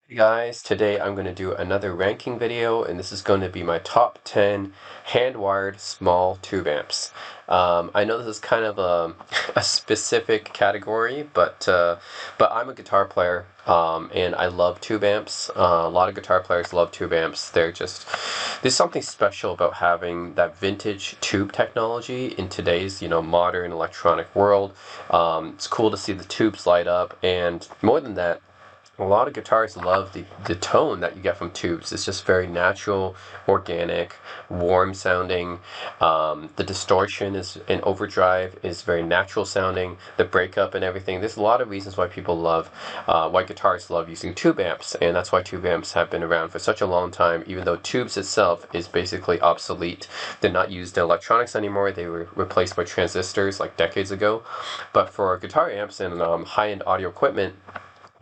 Hey guys, today I'm going to do another ranking video, and this is going to be my top 10 hand-wired small tube amps. I know this is kind of a specific category, but I'm a guitar player, and I love tube amps. A lot of guitar players love tube amps. There's something special about having that vintage tube technology in today's, modern electronic world. It's cool to see the tubes light up, and more than that, a lot of guitarists love the tone that you get from tubes. It's just very natural, organic, warm sounding. The distortion is in overdrive is very natural sounding. The breakup and everything. There's a lot of reasons why why guitarists love using tube amps, and that's why tube amps have been around for such a long time. Even though tubes itself is basically obsolete, they're not used in electronics anymore. They were replaced by transistors like decades ago. But for guitar amps and high-end audio equipment,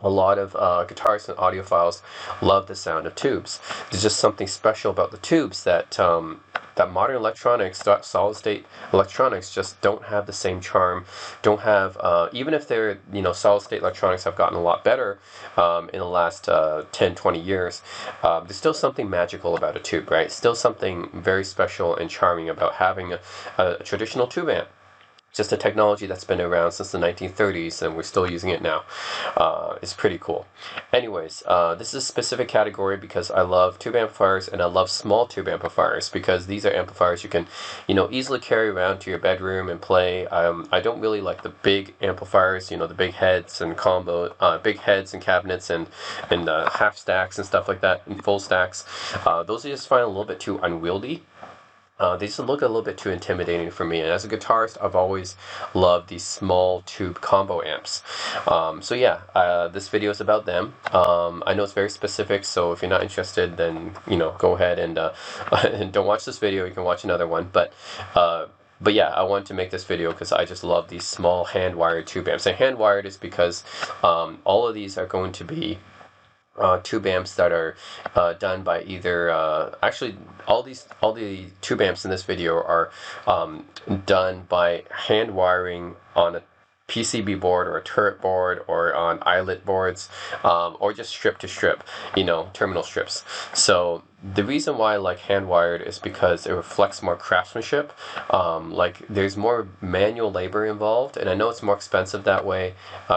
a lot of guitarists and audiophiles love the sound of tubes. There's just something special about the tubes that modern electronics, solid state electronics, just don't have the same charm. Don't have even if they're solid state electronics have gotten a lot better in the last 10, 20 years. There's still something magical about a tube, right? Still something very special and charming about having a traditional tube amp. Just a technology that's been around since the 1930s and we're still using it now. It's pretty cool. Anyways, this is a specific category because I love tube amplifiers and I love small tube amplifiers because these are amplifiers you can, easily carry around to your bedroom and play. I don't really like the big amplifiers, the big heads and big heads and cabinets and half stacks and stuff like that and full stacks. Those I just find a little bit too unwieldy. They just look a little bit too intimidating for me. And as a guitarist, I've always loved these small tube combo amps. So yeah, this video is about them. I know it's very specific, so if you're not interested, then go ahead and and don't watch this video. You can watch another one. But yeah, I wanted to make this video because I just love these small hand-wired tube amps. And hand-wired is because all of these are going to be tube amps that are done by either actually all the tube amps in this video are done by hand wiring on a PCB board or a turret board or on eyelet boards, or just strip to strip, terminal strips. So the reason why I like hand wired is because it reflects more craftsmanship. Like there's more manual labor involved, and I know it's more expensive that way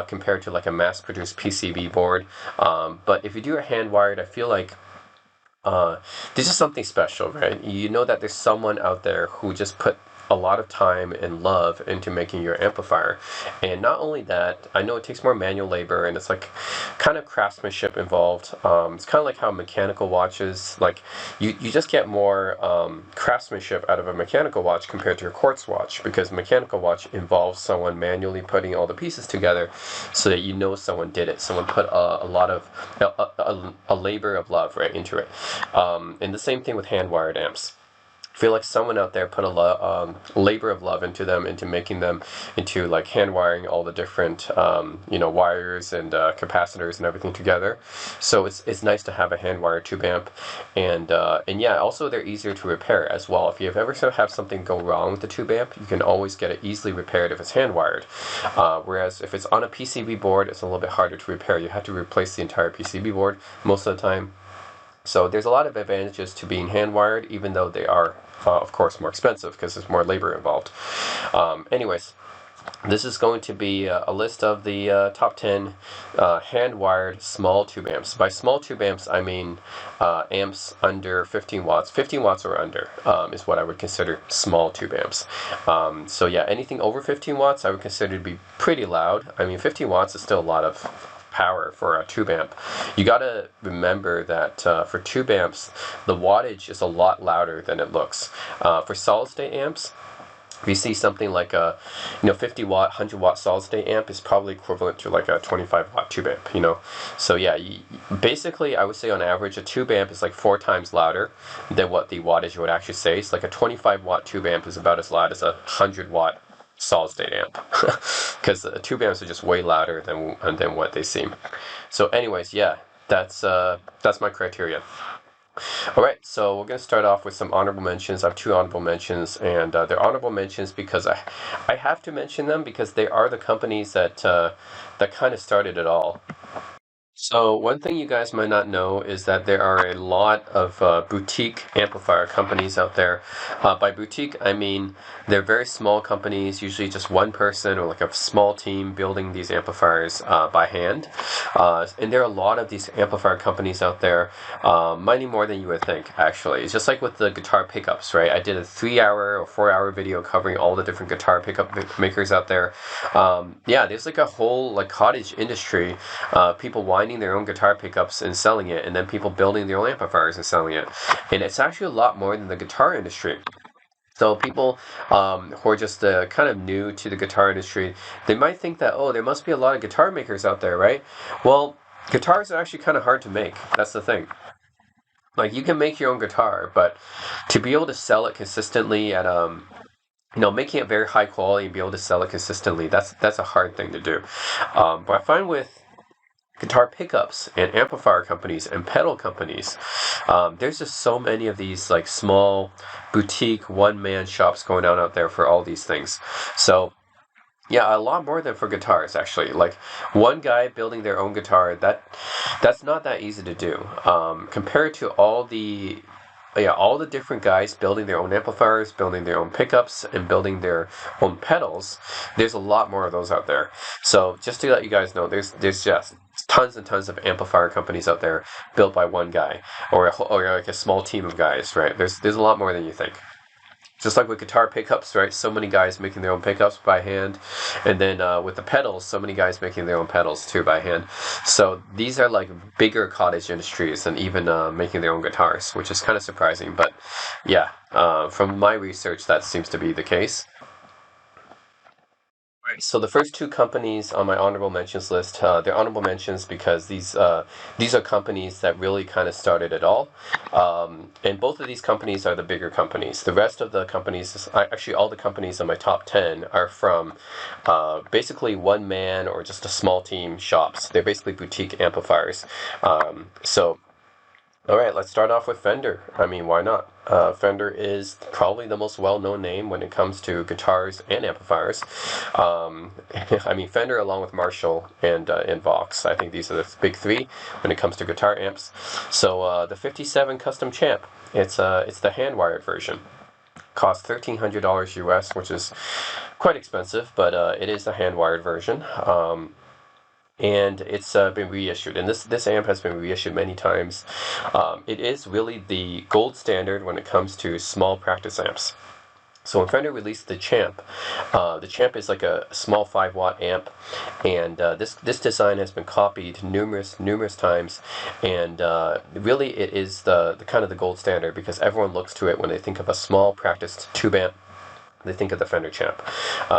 compared to like a mass-produced PCB board. But if you do a hand wired, I feel like there's just something special, right? You know that there's someone out there who just put a lot of time and love into making your amplifier. And not only that, I know it takes more manual labor and it's like kind of craftsmanship involved. It's kind of like how mechanical watches, like you just get more craftsmanship out of a mechanical watch compared to a quartz watch, because a mechanical watch involves someone manually putting all the pieces together so that someone did it. Someone put a lot of a labor of love right into it. And the same thing with hand wired amps. I feel like someone out there put a lot labor of love into them, into making them into like hand wiring all the different wires and capacitors and everything together. So it's nice to have a hand wired tube amp, and yeah, also they're easier to repair as well. If you have ever have something go wrong with the tube amp, you can always get it easily repaired if it's hand wired. Whereas if it's on a PCB board, it's a little bit harder to repair. You have to replace the entire PCB board most of the time. So there's a lot of advantages to being hand wired, even though they are, of course, more expensive because there's more labor involved. Anyways, this is going to be a list of the top 10 hand wired small tube amps. By small tube amps, I mean amps under 15 watts. 15 watts or under is what I would consider small tube amps. So yeah, anything over 15 watts I would consider to be pretty loud. I mean, 15 watts is still a lot of power for a tube amp. You gotta remember that for tube amps, the wattage is a lot louder than it looks. For solid state amps, if you see something like a 50 watt 100 watt solid state amp is probably equivalent to like a 25 watt tube amp. So yeah, basically I would say on average a tube amp is like 4 times louder than what the wattage would actually say. So like a 25 watt tube amp is about as loud as a 100 watt solid state amp, because tube amps are just way louder than what they seem. So anyways, yeah, that's my criteria. All right, so we're going to start off with some honorable mentions. I have 2 honorable mentions, and they're honorable mentions because I have to mention them because they are the companies that kind of started it all. So one thing you guys might not know is that there are a lot of boutique amplifier companies out there. By boutique, I mean they're very small companies, usually just one person or like a small team building these amplifiers by hand. And there are a lot of these amplifier companies out there, many more than you would think, actually. It's just like with the guitar pickups, right? I did a 3 hour or 4 hour video covering all the different guitar pickup makers out there. Yeah, there's like a whole like cottage industry, people winding their own guitar pickups and selling it, and then people building their own amplifiers and selling it. And it's actually a lot more than the guitar industry. So people who are just kind of new to the guitar industry, they might think that, oh, there must be a lot of guitar makers out there, right? Well, guitars are actually kind of hard to make. That's the thing. Like you can make your own guitar, but to be able to sell it consistently at making it very high quality and be able to sell it consistently, that's a hard thing to do. But I find with guitar pickups and amplifier companies and pedal companies, there's just so many of these like small boutique one-man shops going on out there for all these things. So yeah, a lot more than for guitars actually. Like one guy building their own guitar, that's not that easy to do. Compared to all the different guys building their own amplifiers, building their own pickups, and building their own pedals, there's a lot more of those out there. So just to let you guys know, there's just tons and tons of amplifier companies out there built by one guy or like a small team of guys, right? There's a lot more than you think. Just like with guitar pickups, right? So many guys making their own pickups by hand, and then with the pedals, so many guys making their own pedals too by hand. So these are like bigger cottage industries than even making their own guitars, which is kind of surprising. But yeah, from my research, that seems to be the case. Right. So the first two companies on my honorable mentions list, they're honorable mentions because these are companies that really kind of started it all, and both of these companies are the bigger companies. The rest of the companies, actually all the companies in my top 10 are from basically one man or just a small team shops. They're basically boutique amplifiers. So all right, let's start off with Fender. I mean, why not? Fender is probably the most well-known name when it comes to guitars and amplifiers. I mean, Fender along with Marshall and Vox. I think these are the big three when it comes to guitar amps. So the 57 Custom Champ, it's the hand-wired version. Costs $1,300 US, which is quite expensive, but it is the hand-wired version. And it's been reissued. And this amp has been reissued many times. It is really the gold standard when it comes to small practice amps. So when Fender released the Champ is like a small 5 watt amp, and this design has been copied numerous times, and really it is the kind of the gold standard because everyone looks to it when they think of a small practiced tube amp. They think of the Fender Champ.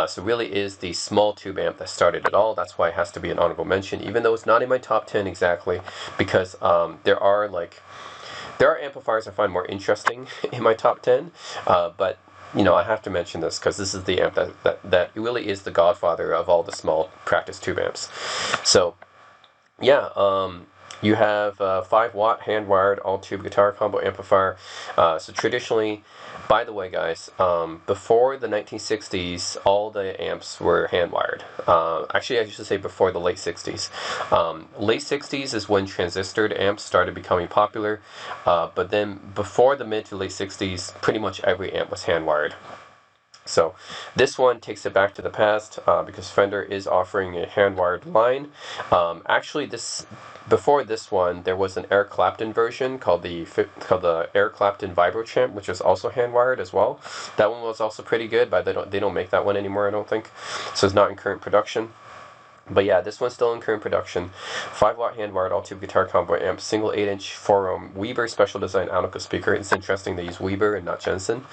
So really is the small tube amp that started it all. That's why it has to be an honorable mention, even though it's not in my top 10 exactly, because there are amplifiers I find more interesting in my top 10, but I have to mention this because this is the amp that really is the godfather of all the small practice tube amps. So yeah, you have a 5 watt hand wired all tube guitar combo amplifier. So traditionally, by the way, guys, before the 1960s, all the amps were hand wired. Actually, I should say before the late 60s. Late 60s is when transistored amps started becoming popular, but then before the mid to late 60s, pretty much every amp was hand wired. So this one takes it back to the past because Fender is offering a hand-wired line. Actually, before this one, there was an Eric Clapton version called the Eric Clapton Vibro Champ, which was also hand-wired as well. That one was also pretty good, but they don't make that one anymore, I don't think. So it's not in current production. But yeah, this one's still in current production. 5 watt hand wired all tube guitar combo amp, single 8-inch 4-ohm Weber special design Alnico speaker. It's interesting they use Weber and not Jensen.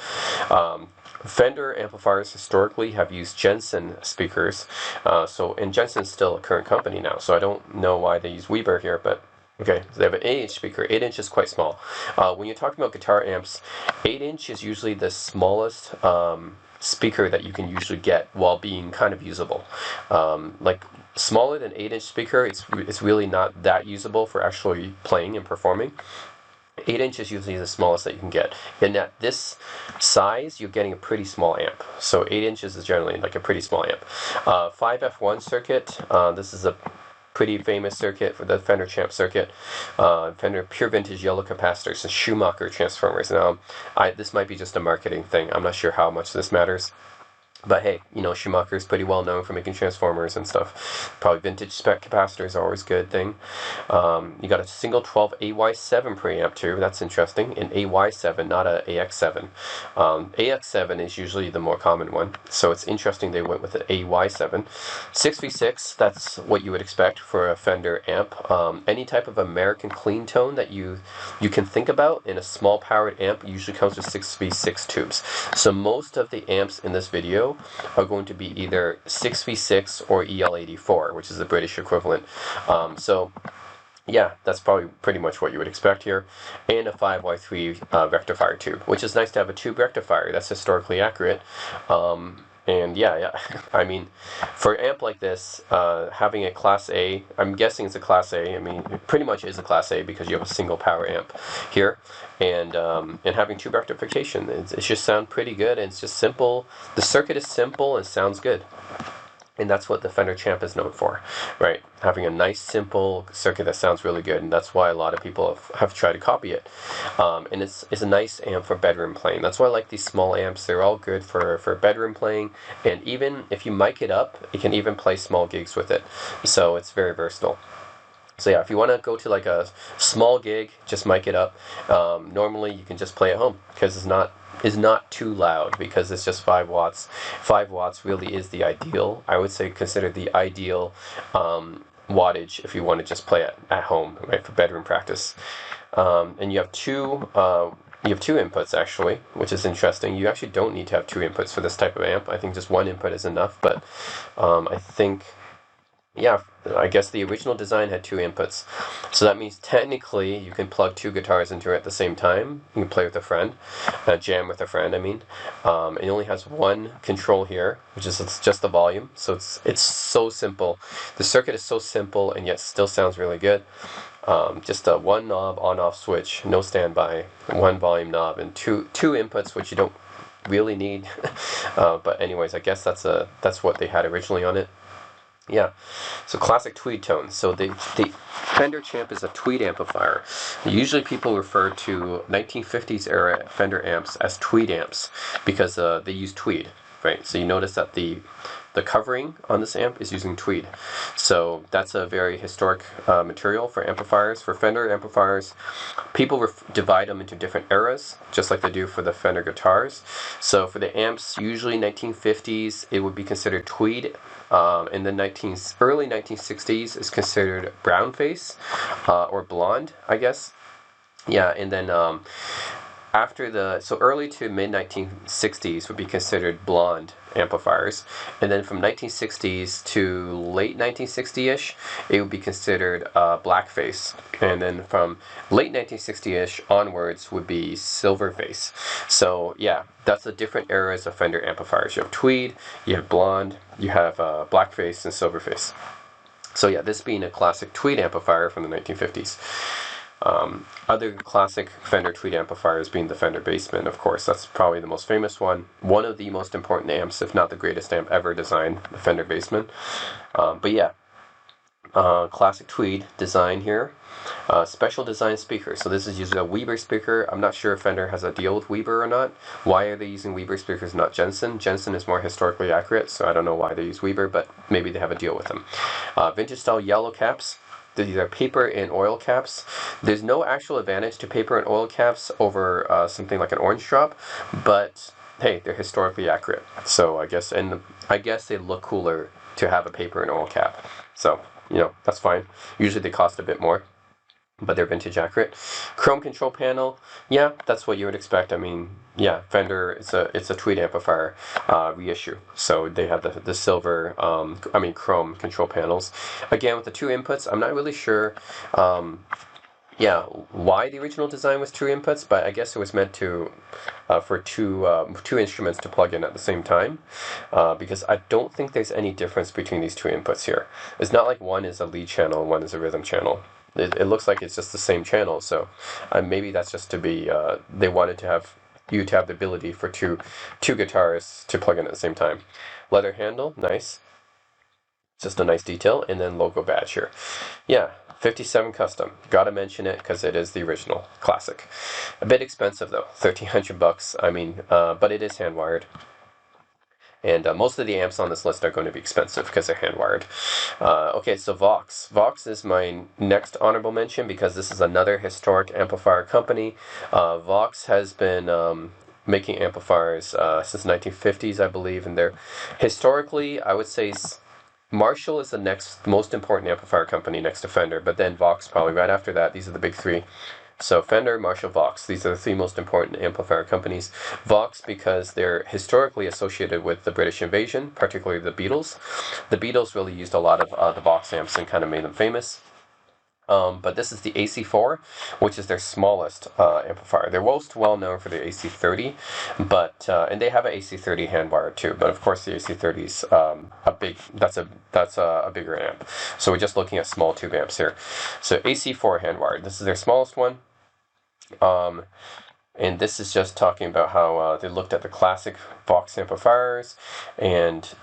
Fender amplifiers historically have used Jensen speakers, and Jensen's still a current company now, so I don't know why they use Weber here, but okay, so they have an 8-inch speaker. 8-inch is quite small. When you're talking about guitar amps, 8-inch is usually the smallest speaker that you can usually get while being kind of usable. Like smaller than 8-inch speaker, it's really not that usable for actually playing and performing. 8-inch is usually the smallest that you can get. And at this size, you're getting a pretty small amp. So 8 inches is generally like a pretty small amp. 5F1 circuit. This is a pretty famous circuit for the Fender Champ circuit. Fender Pure Vintage Yellow Capacitors and Schumacher transformers. Now, this might be just a marketing thing. I'm not sure how much this matters. But hey, you know, Schumacher's pretty well known for making transformers and stuff. Probably vintage spec capacitors are always a good thing. You got a single 12 AY7 preamp too. That's interesting. An AY7, not a AX7. AX7 is usually the more common one, so it's interesting they went with an AY7. 6v6, that's what you would expect for a Fender amp. Any type of American clean tone that you can think about in a small powered amp usually comes with 6v6 tubes. So most of the amps in this video are going to be either 6v6 or EL84, which is the British equivalent. So yeah, that's probably pretty much what you would expect here. And a 5Y3 rectifier tube, which is nice to have a tube rectifier. That's historically accurate. And yeah, I mean, for an amp like this, having a Class A, I'm guessing it's a Class A. I mean, it pretty much is a Class A because you have a single power amp here, and having tube rectification, it just sounds pretty good. And it's just simple. The circuit is simple and sounds good. And that's what the Fender Champ is known for, right? Having a nice, simple circuit that sounds really good, and that's why a lot of people have tried to copy it. And it's a nice amp for bedroom playing. That's why I like these small amps. They're all good for bedroom playing, and even if you mic it up, you can even play small gigs with it. So it's very versatile. So yeah, if you want to go to like a small gig, just mic it up. Normally you can just play at home because it's not too loud because it's just 5 watts. 5 watts really is the ideal. I would say consider the ideal wattage if you want to just play at home, right, for bedroom practice. And you have two inputs actually, which is interesting. You actually don't need to have 2 inputs for this type of amp. I think just 1 input is enough, but I think, yeah, I guess the original design had 2 inputs. So that means technically you can plug 2 guitars into it at the same time. You can play with a friend, jam with a friend, I mean. It only has 1 control here, which is just the volume. So it's so simple. The circuit is so simple and yet still sounds really good. Just a 1 knob on-off switch, no standby, 1 volume knob, and two inputs, which you don't really need. But anyways, I guess that's what they had originally on it. Yeah, so classic tweed tones. So the Fender Champ is a tweed amplifier. Usually people refer to 1950s era Fender amps as tweed amps because they use tweed, right? So you notice that the covering on this amp is using tweed. So that's a very historic material for amplifiers. For Fender amplifiers, people divide them into different eras, just like they do for the Fender guitars. So for the amps, usually 1950s, it would be considered tweed. In the early 1960s is considered brown face or blonde, I guess. Yeah, and then so early to mid 1960s would be considered blonde amplifiers, and then from 1960s to late 1960-ish it would be considered blackface, and then from late 1960-ish onwards would be silver face. So yeah, that's the different eras of Fender amplifiers. You have tweed, you have blonde, you have blackface and silverface. So yeah, this being a classic tweed amplifier from the 1950s. Other classic Fender tweed amplifiers being the Fender Bassman, of course. That's probably the most famous one. One of the most important amps, if not the greatest amp ever designed, the Fender Bassman. But yeah, classic tweed design here. Special design speaker. So this is usually a Weber speaker. I'm not sure if Fender has a deal with Weber or not. Why are they using Weber speakers, not Jensen? Jensen is more historically accurate, so I don't know why they use Weber, but maybe they have a deal with them. Vintage style yellow caps. These are paper and oil caps. There's no actual advantage to paper and oil caps over something like an orange drop, but hey, they're historically accurate. So I guess they look cooler to have a paper and oil cap. So, you know, that's fine. Usually they cost a bit more, but they're vintage accurate. Chrome control panel, yeah, that's what you would expect. I mean, yeah, Fender, it's a tweed amplifier reissue, so they have the silver, chrome control panels. Again, with the 2 inputs, I'm not really sure, why the original design was 2 inputs, but I guess it was meant to for two instruments to plug in at the same time, because I don't think there's any difference between these 2 inputs here. It's not like one is a lead channel and one is a rhythm channel. It looks like it's just the same channel, so maybe that's just to be, they wanted to have you to have the ability for two guitars to plug in at the same time. Leather handle, nice. Just a nice detail, and then logo badge here. Yeah, 57 custom. Gotta mention it because it is the original classic. A bit expensive though, 1,300 bucks. I mean, but it is hand wired. And most of the amps on this list are going to be expensive because they're hand wired. Okay, so Vox. Vox is my next honorable mention because this is another historic amplifier company. Vox has been making amplifiers since the 1950s, I believe, and they're historically, I would say, Marshall is the next most important amplifier company next to Fender, but then Vox probably right after that. These are the big three. So Fender, Marshall, Vox. These are the three most important amplifier companies. Vox because they're historically associated with the British invasion, particularly the Beatles. The Beatles really used a lot of the Vox amps and kind of made them famous. But this is the AC4, which is their smallest amplifier. They're most well known for their AC30, but and they have an AC30 hand wire too. But of course, the AC30 is a bigger amp. So we're just looking at small tube amps here. So AC4 hand wired. This is their smallest one. And this is just talking about how they looked at the classic Vox amplifiers, and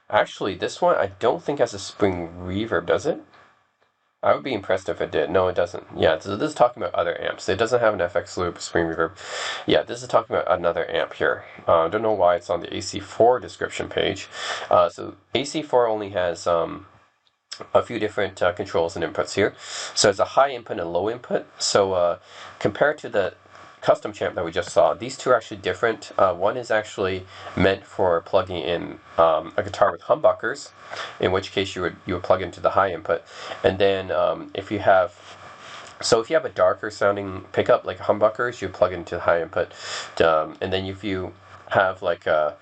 actually this one I don't think has a spring reverb, does it? I would be impressed if it did. No, it doesn't. Yeah, so this is talking about other amps. It doesn't have an FX loop, spring reverb. Yeah, this is talking about another amp here. I don't know why it's on the AC4 description page. So AC4 only has a few different controls and inputs here. So it's a high input and low input. So compared to the custom champ that we just saw, these two are actually different. One is actually meant for plugging in a guitar with humbuckers, in which case you would plug into the high input. And then if you have a darker sounding pickup like humbuckers, you plug into the high input. And then if you have like a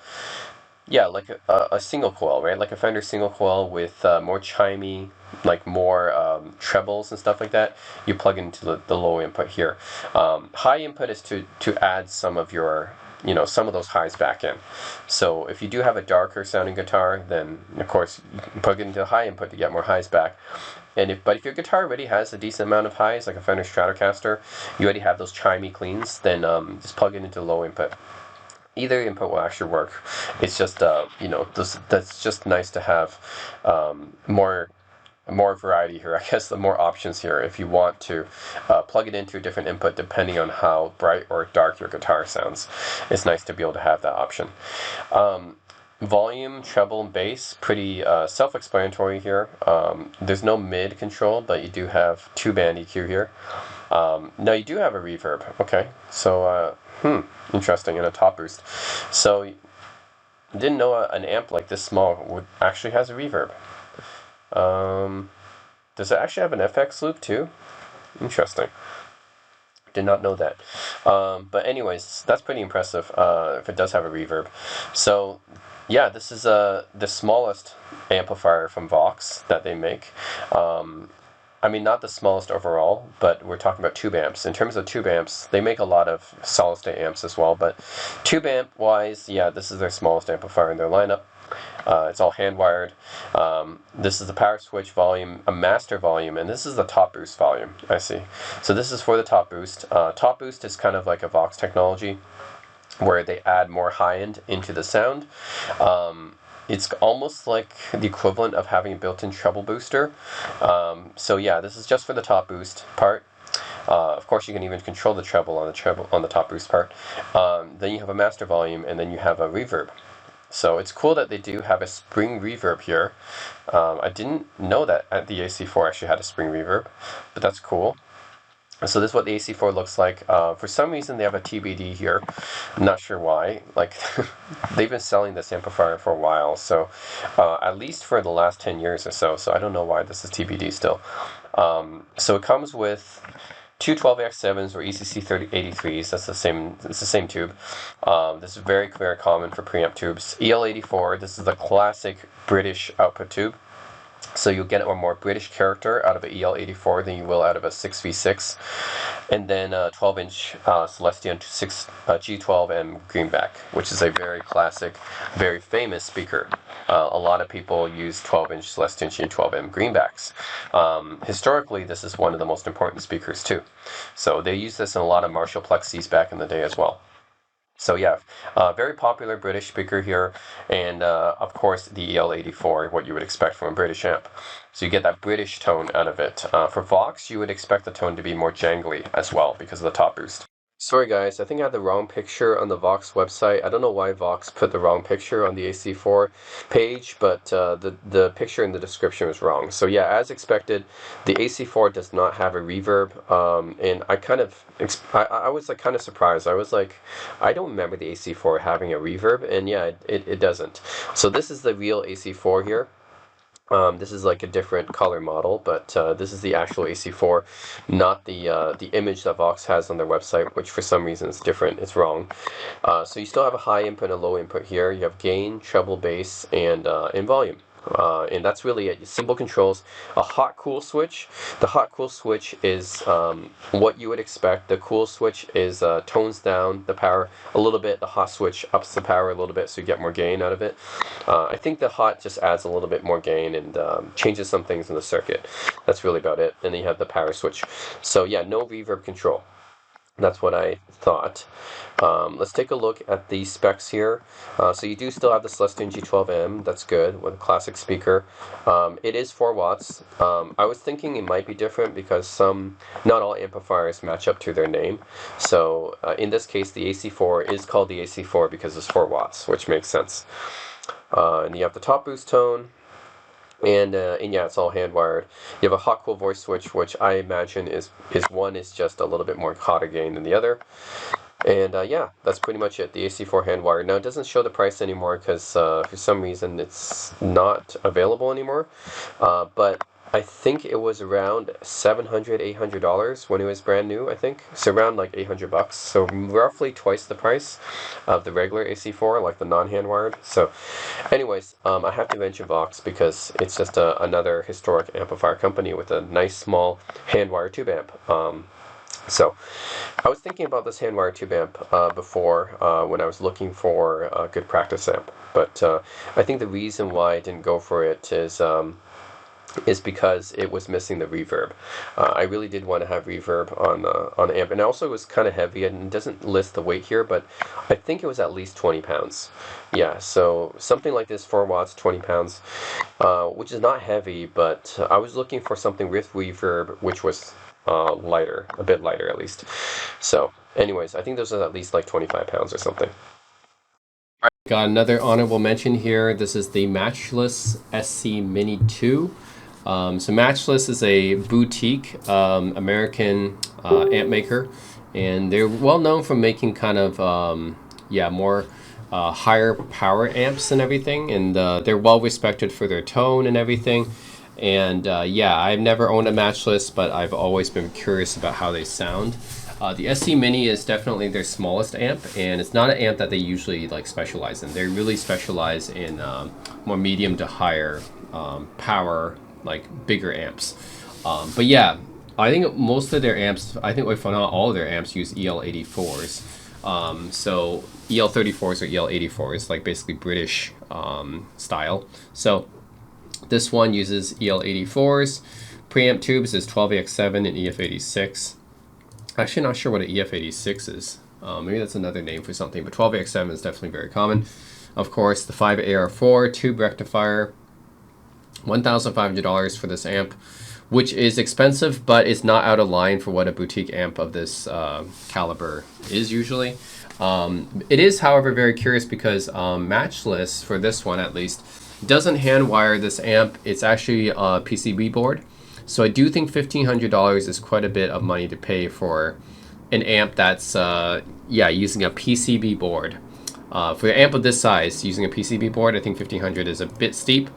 single coil, right? Like a Fender single coil with more chimey, like more trebles and stuff like that, you plug into the low input here. High input is to add some of your, some of those highs back in. So if you do have a darker sounding guitar, then of course you can plug it into the high input to get more highs back. But if your guitar already has a decent amount of highs, like a Fender Stratocaster, you already have those chimey cleans, then just plug it into low input. Either input will actually work. It's just that's just nice to have more variety here. I guess the more options here if you want to plug it into a different input depending on how bright or dark your guitar sounds. It's nice to be able to have that option. Volume, treble, and bass, pretty self-explanatory here. There's no mid control, but you do have 2-band EQ here. Now you do have a reverb. Okay, so interesting, and a top boost. So didn't know an amp like this small actually has a reverb. Does it actually have an FX loop too? Interesting. Did not know that. But anyways, that's pretty impressive if it does have a reverb. So yeah, this is the smallest amplifier from Vox that they make. I mean, not the smallest overall, but we're talking about tube amps. In terms of tube amps, they make a lot of solid state amps as well, but tube amp wise, yeah, this is their smallest amplifier in their lineup. It's all hand wired. This is the power switch volume, a master volume, and this is the top boost volume. I see. So this is for the top boost. Top boost is kind of like a Vox technology where they add more high end into the sound. It's almost like the equivalent of having a built-in treble booster. So yeah, this is just for the top boost part. Of course, you can even control the treble on the top boost part. Then you have a master volume, and then you have a reverb. So it's cool that they do have a spring reverb here. I didn't know that the AC4 actually had a spring reverb, but that's cool. So this is what the AC4 looks like. For some reason they have a TBD here. I'm not sure why. Like they've been selling this amplifier for a while, so at least for the last 10 years or so. So I don't know why this is TBD still. So it comes with two 12AX7s or ECC 3083s. That's the same. It's the same tube. This is very common for preamp tubes. EL84. This is the classic British output tube. So you'll get a more British character out of an EL84 than you will out of a 6V6. And then a 12-inch Celestion G12M greenback, which is a very classic, very famous speaker. A lot of people use 12-inch Celestion G12M greenbacks. Historically, this is one of the most important speakers too. So they used this in a lot of Marshall Plexis back in the day as well. So yeah, very popular British speaker here, and of course the EL84, what you would expect from a British amp. So you get that British tone out of it. For Vox, you would expect the tone to be more jangly as well because of the top boost. Sorry guys, I think I had the wrong picture on the Vox website. I don't know why Vox put the wrong picture on the AC4 page, but the picture in the description was wrong. So yeah, as expected, the AC4 does not have a reverb, and I was like kind of surprised. I was like, I don't remember the AC4 having a reverb, and yeah, it doesn't. So this is the real AC4 here. This is like a different color model, but this is the actual AC4, not the image that Vox has on their website, which for some reason is different. It's wrong. So you still have a high input and a low input here. You have gain, treble, bass, and volume. And that's really it. Simple controls. A hot cool switch. The hot cool switch is what you would expect. The cool switch is tones down the power a little bit. The hot switch ups the power a little bit, so you get more gain out of it. I think the hot just adds a little bit more gain and changes some things in the circuit. That's really about it. And then you have the power switch. So yeah, no reverb control. That's what I thought. Let's take a look at the specs here. So you do still have the Celestion G12M. That's good with a classic speaker. It is 4 watts. I was thinking it might be different because not all amplifiers match up to their name. So in this case, the AC4 is called the AC4 because it's 4 watts, which makes sense. And you have the top boost tone. And yeah, it's all hand wired. You have a hot cool voice switch, which I imagine is one is just a little bit more hotter gain than the other. And yeah, that's pretty much it. The AC4 hand wired. Now it doesn't show the price anymore because for some reason it's not available anymore. But I think it was around $700, $800 when it was brand new, I think. So around like $800. So roughly twice the price of the regular AC4, like the non-hand wired. So anyways, I have to mention Vox because it's just another historic amplifier company with a nice small hand wired tube amp. So I was thinking about this hand wired tube amp before when I was looking for a good practice amp. But I think the reason why I didn't go for it is because it was missing the reverb. I really did want to have reverb on the amp, and also it was kind of heavy, and it doesn't list the weight here, but I think it was at least 20 pounds. Yeah, so something like this, 4 watts, 20 pounds, which is not heavy, but I was looking for something with reverb, which was lighter, a bit lighter at least. So anyways, I think those are at least like 25 pounds or something. Got another honorable mention here. This is the Matchless SC Mini 2. So Matchless is a boutique American amp maker, and they're well known for making kind of more higher power amps and everything, and they're well respected for their tone and everything. And yeah, I've never owned a Matchless, but I've always been curious about how they sound. The SC Mini is definitely their smallest amp, and it's not an amp that they usually like specialize in. They really specialize in more medium to higher power, like bigger amps. But yeah, I think most of their amps, I think if not all of their amps, use EL84s. So EL34s or EL84s, like basically British style. So this one uses EL84s. Preamp tubes is 12AX7 and EF86. Actually, not sure what an EF86 is. Maybe that's another name for something, but 12AX7 is definitely very common. Of course, the 5AR4 tube rectifier, $1,500 for this amp, which is expensive, but it's not out of line for what a boutique amp of this caliber is usually. It is, however, very curious because Matchless, for this one at least, doesn't hand wire this amp. It's actually a PCB board. So I do think $1,500 is quite a bit of money to pay for an amp that's using a PCB board. For an amp of this size, using a PCB board, I think $1,500 is a bit steep.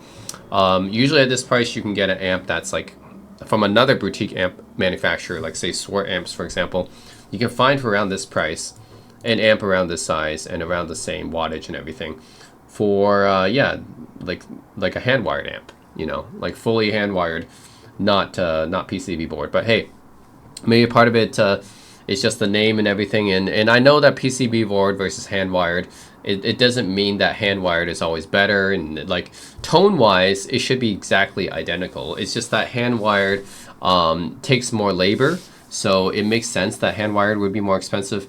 Usually at this price, you can get an amp that's like from another boutique amp manufacturer, like say Swart Amps, for example. You can find for around this price an amp around this size and around the same wattage and everything for like a hand wired amp, like fully hand wired. Not PCB board, but hey, maybe part of it is just the name and everything. And I know that PCB board versus hand wired, it doesn't mean that hand wired is always better. And like tone wise, it should be exactly identical. It's just that hand wired takes more labor, so it makes sense that hand wired would be more expensive.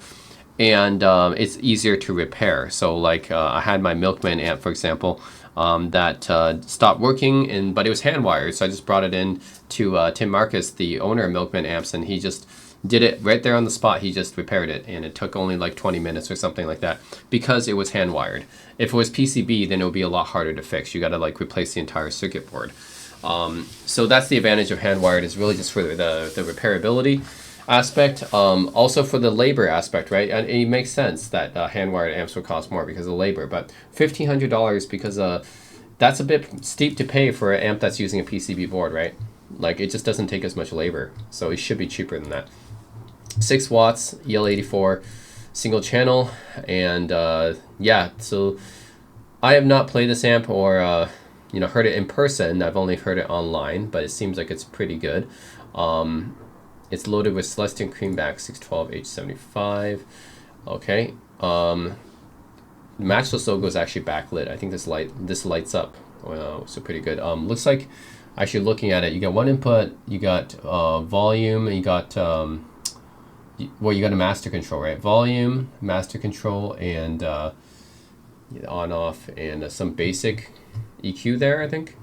and it's easier to repair. So like I had my Milkman amp, for example, that stopped working, but it was hand wired. So I just brought it in to Tim Marcus, the owner of Milkman Amps, and he just did it right there on the spot. He just repaired it, and it took only like 20 minutes or something like that because it was hand wired. If it was PCB, then it would be a lot harder to fix. You got to like replace the entire circuit board. So that's the advantage of hand wired, is really just for the repairability aspect. Also for the labor aspect, right? And it makes sense that hand wired amps would cost more because of labor, but $1,500 because that's a bit steep to pay for an amp that's using a PCB board, right? Like it just doesn't take as much labor, so it should be cheaper than that. 6 watts, EL84, single channel, and yeah, so I have not played this amp or you know, heard it in person. I've only heard it online, but it seems like it's pretty good. It's loaded with Celestion Creamback 612H75. Okay. Matchless logo is actually backlit. I think this lights up. So pretty good. Looks like, actually looking at it, you got one input, you got volume, and you got well, you got a master control, right? Volume, master control, and on off, and some basic EQ there, I think.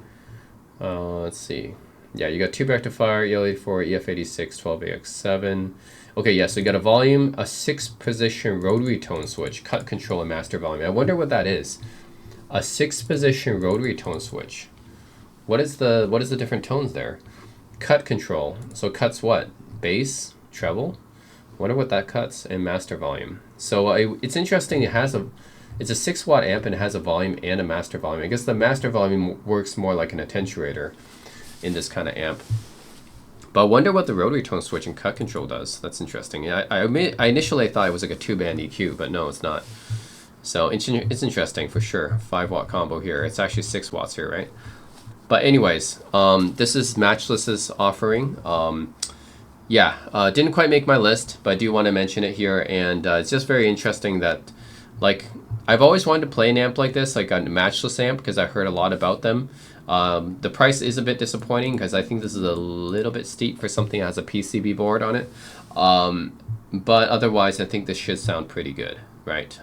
Let's see. Yeah, you got tube rectifier, EL84, EF86, 12AX7. Okay, yeah, so you got a volume, a 6-position rotary tone switch, cut control, and master volume. I wonder what that is. A 6-position rotary tone switch. What is the different tones there? Cut control. So cuts what? Bass, treble. Wonder what that cuts, and master volume. So it's interesting. It's a 6-watt amp and it has a volume and a master volume. I guess the master volume works more like an attenuator in this kind of amp. But I wonder what the rotary tone switch and cut control does. That's interesting. I initially thought it was like a 2-band EQ, but no, it's not. So it's interesting for sure. 5-watt combo here. It's actually 6 watts here, right? But anyways, this is Matchless's offering. Yeah, didn't quite make my list, but I do want to mention it here. And it's just very interesting that, like, I've always wanted to play an amp like this, like a Matchless amp, because I heard a lot about them. The price is a bit disappointing because I think this is a little bit steep for something that has a PCB board on it. But otherwise, I think this should sound pretty good, right?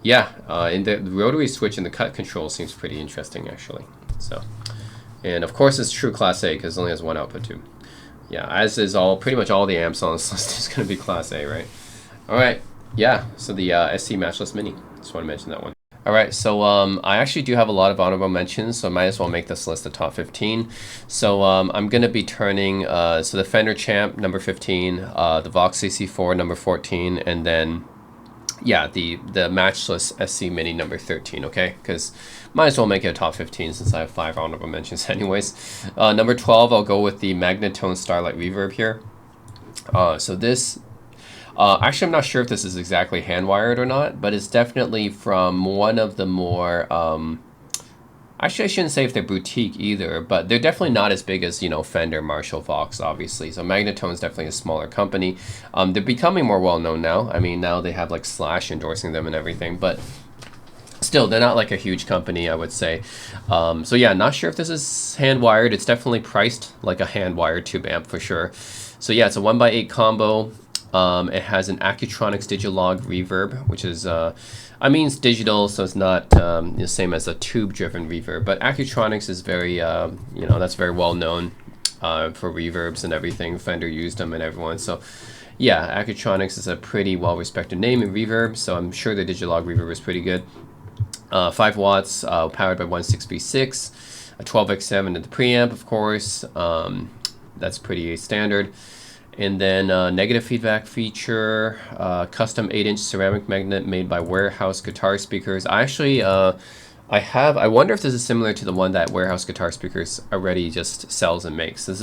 Yeah, and the rotary switch and the cut control seems pretty interesting, actually. So, and of course, it's true Class A because it only has one output tube. Yeah, as is pretty much all the amps on this list is going to be Class A, right? All right, yeah, so the SC Matchless Mini. Just want to mention that one. All right, so I actually do have a lot of honorable mentions, so I might as well make this list the top 15. So I'm going to be turning, so the Fender Champ, number 15, the Vox CC4, number 14, and then, yeah, the Matchless SC Mini, number 13, okay? Because might as well make it a top 15 since I have 5 honorable mentions anyways. Number 12, I'll go with the Magnatone Starlight Reverb here. So this... actually, I'm not sure if this is exactly hand-wired or not, but it's definitely from one of the more... actually, I shouldn't say if they're boutique either, but they're definitely not as big as, you know, Fender, Marshall, Vox, obviously. So Magnatone is definitely a smaller company. They're becoming more well-known now. I mean, now they have, like, Slash endorsing them and everything, but... still, they're not like a huge company, I would say. So yeah, not sure if this is hand-wired. It's definitely priced like a hand-wired tube amp for sure. So yeah, it's a 1x8 combo. It has an Accutronics Digilog reverb, which is, I mean, it's digital, so it's not the same as a tube-driven reverb. But Accutronics is very, you know, that's very well known for reverbs and everything. Fender used them and everyone. So yeah, Accutronics is a pretty well-respected name in reverb, so I'm sure the Digilog reverb is pretty good. 5 watts, powered by 1.6V6, a 12X7 at the preamp, of course. That's pretty standard. And then negative feedback feature, custom 8-inch ceramic magnet made by Warehouse Guitar Speakers. I actually, I wonder if this is similar to the one that Warehouse Guitar Speakers already just sells and makes. It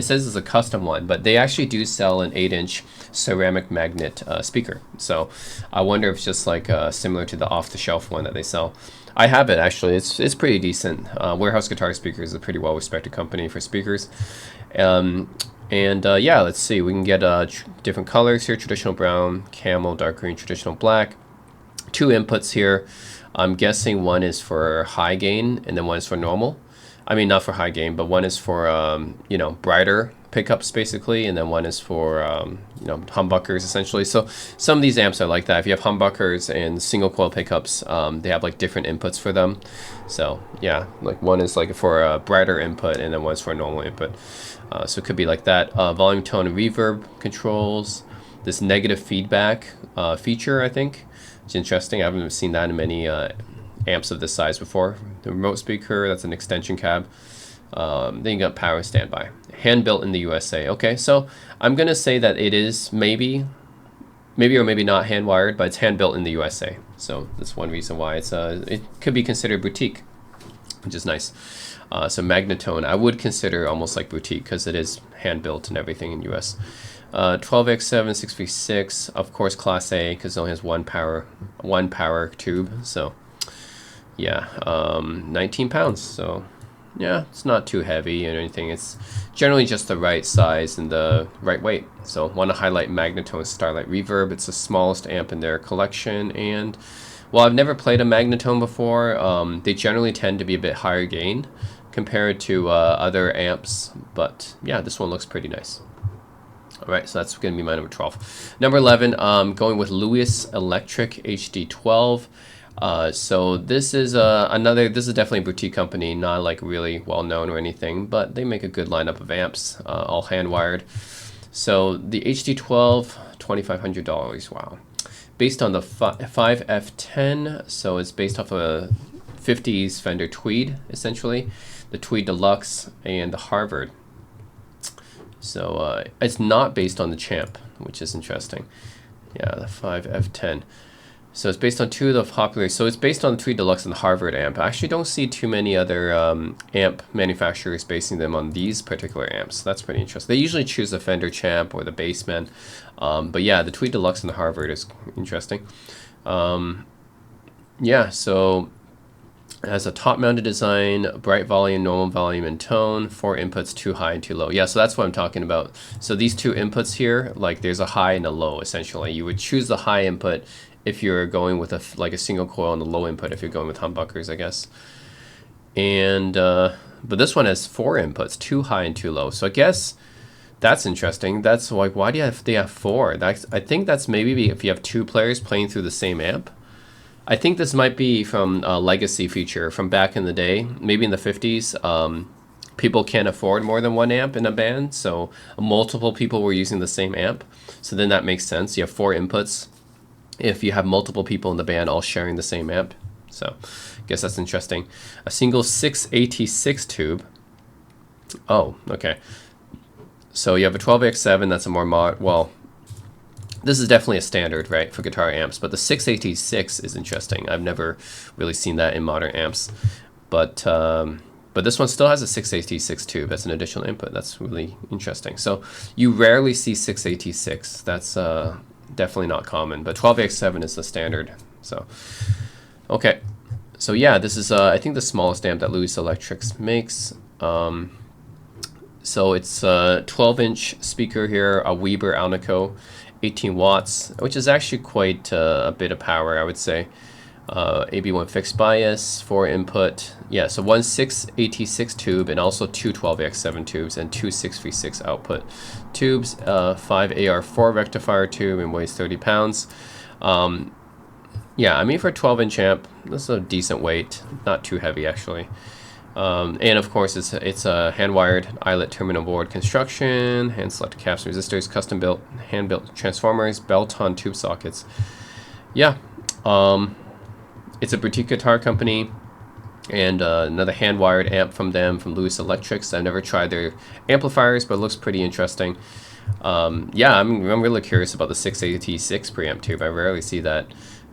says it's a custom one, but they actually do sell an 8-inch ceramic magnet speaker. So I wonder if it's just like similar to the off-the-shelf one that they sell. I have it actually. It's pretty decent. Warehouse Guitar Speakers is a pretty well-respected company for speakers. And yeah, let's see. We can get different colors here: traditional brown, camel, dark green, traditional black. 2 inputs here. I'm guessing one is for high gain and then one is for normal. I mean, not for high gain, but one is for, you know, brighter pickups basically, and then one is for you know, humbuckers essentially. So some of these amps are like that. If you have humbuckers and single coil pickups, they have like different inputs for them. So yeah, like one is like for a brighter input, and then one's for a normal input. So it could be like that. Volume, tone, and reverb controls. This negative feedback feature, I think, it's interesting. I haven't seen that in many amps of this size before. The remote speaker, that's an extension cab. Then you got power standby. Hand built in the USA. Okay, so I'm gonna say that it is maybe or maybe not hand wired, but it's hand built in the USA. So that's one reason why it's it could be considered boutique, which is nice. So Magnatone, I would consider almost like boutique because it is hand built and everything in US. 12X7 6v6, of course Class A because it only has one power tube. So yeah, 19 pounds. So yeah, it's not too heavy or anything. It's generally just the right size and the right weight. So want to highlight Magnatone Starlight Reverb. It's the smallest amp in their collection, and well, I've never played a Magnatone before. They generally tend to be a bit higher gain compared to other amps, but yeah, this one looks pretty nice. All right, so that's going to be my number 12. Number 11, going with Lewis Electric HD12. So this is this is definitely a boutique company, not like really well known or anything, but they make a good lineup of amps, all hand wired. So the HD12, $2,500. Wow. Based on the 5F10, so it's based off a 50s Fender Tweed, essentially, the Tweed Deluxe and the Harvard. So it's not based on the Champ, which is interesting. Yeah, the 5F10. So it's based on two of the popular. So it's based on the Tweed Deluxe and the Harvard amp. I actually don't see too many other amp manufacturers basing them on these particular amps. That's pretty interesting. They usually choose the Fender Champ or the Bassman. But yeah, the Tweed Deluxe and the Harvard is interesting. Yeah, so it has a top-mounted design, bright volume, normal volume, and tone. 4 inputs, 2 high and 2 low. Yeah, so that's what I'm talking about. So these 2 inputs here, like there's a high and a low, essentially. You would choose the high input if you're going with a single coil, and the low input if you're going with humbuckers, I guess. And but this one has 4 inputs, 2 high and 2 low. So I guess that's interesting. That's like, why do they have 4? I think that's maybe if you have 2 players playing through the same amp. I think this might be from a legacy feature from back in the day, maybe in the 50s. People can't afford more than 1 amp in a band, so multiple people were using the same amp. So then that makes sense. You have 4 inputs if you have multiple people in the band all sharing the same amp. So I guess that's interesting. A single 6AT6 tube. Oh, okay. So you have a 12X7, that's a more well, this is definitely a standard, right, for guitar amps, but the 6AT6 is interesting. I've never really seen that in modern amps. But this one still has a 6AT6 tube as an additional input. That's really interesting. So you rarely see 6AT6. That's definitely not common, but 12X7 is the standard. So, okay. So yeah, this is, I think, the smallest amp that Lewis Electric makes. So it's a 12-inch speaker here, a Weber Alnico, 18 watts, which is actually quite a bit of power, I would say. AB1 fixed bias, 4 input. Yeah, so 1 6AT6 tube and also 2 12X7 tubes and 2 6v6 output tubes, 5 AR4 rectifier tube and weighs 30 pounds. Yeah, I mean, for a 12-inch amp, this is a decent weight, not too heavy actually. And of course, it's a hand-wired eyelet terminal board construction, hand-selected caps and resistors, custom-built, hand-built transformers, belt-on tube sockets. Yeah, it's a boutique guitar company, and another hand-wired amp from them, from Lewis Electric. I've never tried their amplifiers, but it looks pretty interesting. Yeah, I'm really curious about the 6AT6 preamp tube. I rarely see that.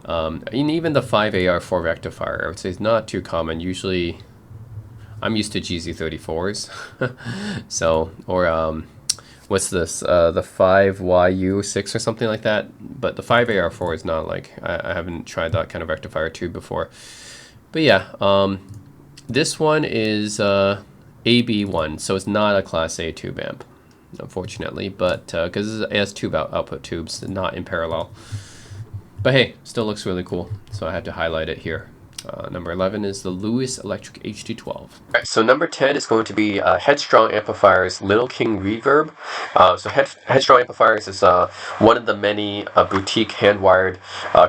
And even the 5AR4 rectifier, I would say, is not too common. Usually, I'm used to GZ34s. So, or what's this? The 5YU6 or something like that. But the 5AR4 is not like, I haven't tried that kind of rectifier tube before. But yeah, this one is AB1, so it's not a Class A tube amp, unfortunately, but because it has tube output tubes, not in parallel. But hey, still looks really cool, so I had to highlight it here. Number 11 is the Lewis Electric HD12. Alright, so number 10 is going to be Headstrong Amplifiers Little King Reverb. Headstrong Amplifiers is one of the many boutique hand-wired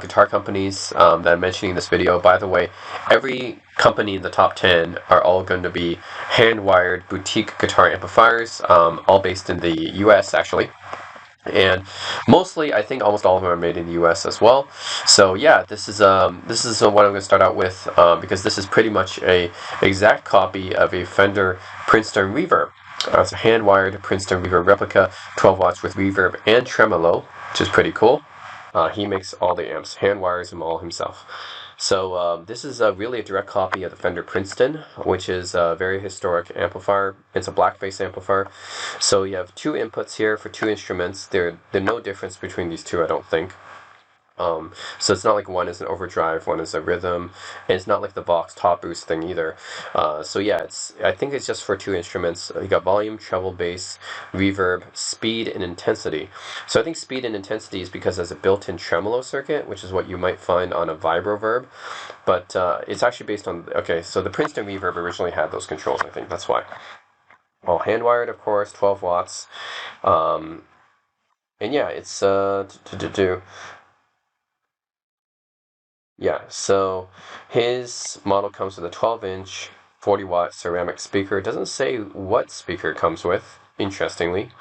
guitar companies that I'm mentioning in this video. By the way, every company in the top 10 are all going to be hand-wired boutique guitar amplifiers, all based in the US actually. And mostly, I think almost all of them are made in the U.S. as well. So yeah, this is what I'm going to start out with because this is pretty much a exact copy of a Fender Princeton Reverb. It's a hand-wired Princeton Reverb replica, 12 watts with reverb and tremolo, which is pretty cool. He makes all the amps, hand wires them all himself. So this is really a direct copy of the Fender Princeton, which is a very historic amplifier. It's a blackface amplifier. So you have two inputs here for two instruments. There's no difference between these two, I don't think. So it's not like one is an overdrive, one is a rhythm, and it's not like the Vox top boost thing either. So yeah, I think it's just for two instruments. You got volume, treble, bass, reverb, speed, and intensity. So I think speed and intensity is because there's a built-in tremolo circuit, which is what you might find on a Vibroverb, but it's actually based on, okay, so the Princeton Reverb originally had those controls, I think, that's why. All hand-wired, of course, 12 watts. And yeah, it's yeah, so his model comes with a 12-inch, 40-watt ceramic speaker. It doesn't say what speaker it comes with, interestingly. It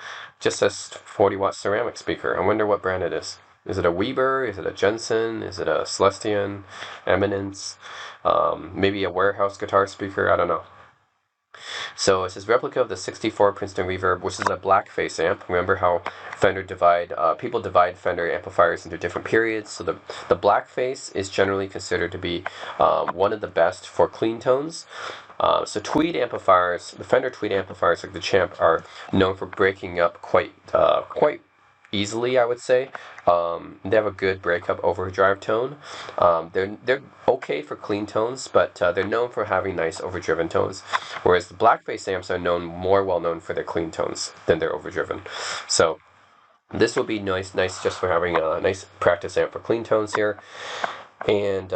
just says 40-watt ceramic speaker. I wonder what brand it is. Is it a Weber? Is it a Jensen? Is it a Celestion? Eminence? Maybe a warehouse guitar speaker? I don't know. So it's his replica of the 64 Princeton Reverb, which is a blackface amp. Remember how people divide Fender amplifiers into different periods. So the blackface is generally considered to be one of the best for clean tones. So tweed amplifiers, the Fender tweed amplifiers like the Champ, are known for breaking up quite easily, I would say. They have a good breakup overdrive tone. They're okay for clean tones, but they're known for having nice overdriven tones. Whereas the blackface amps are more well known for their clean tones than their overdriven. So this will be nice just for having a nice practice amp for clean tones here. And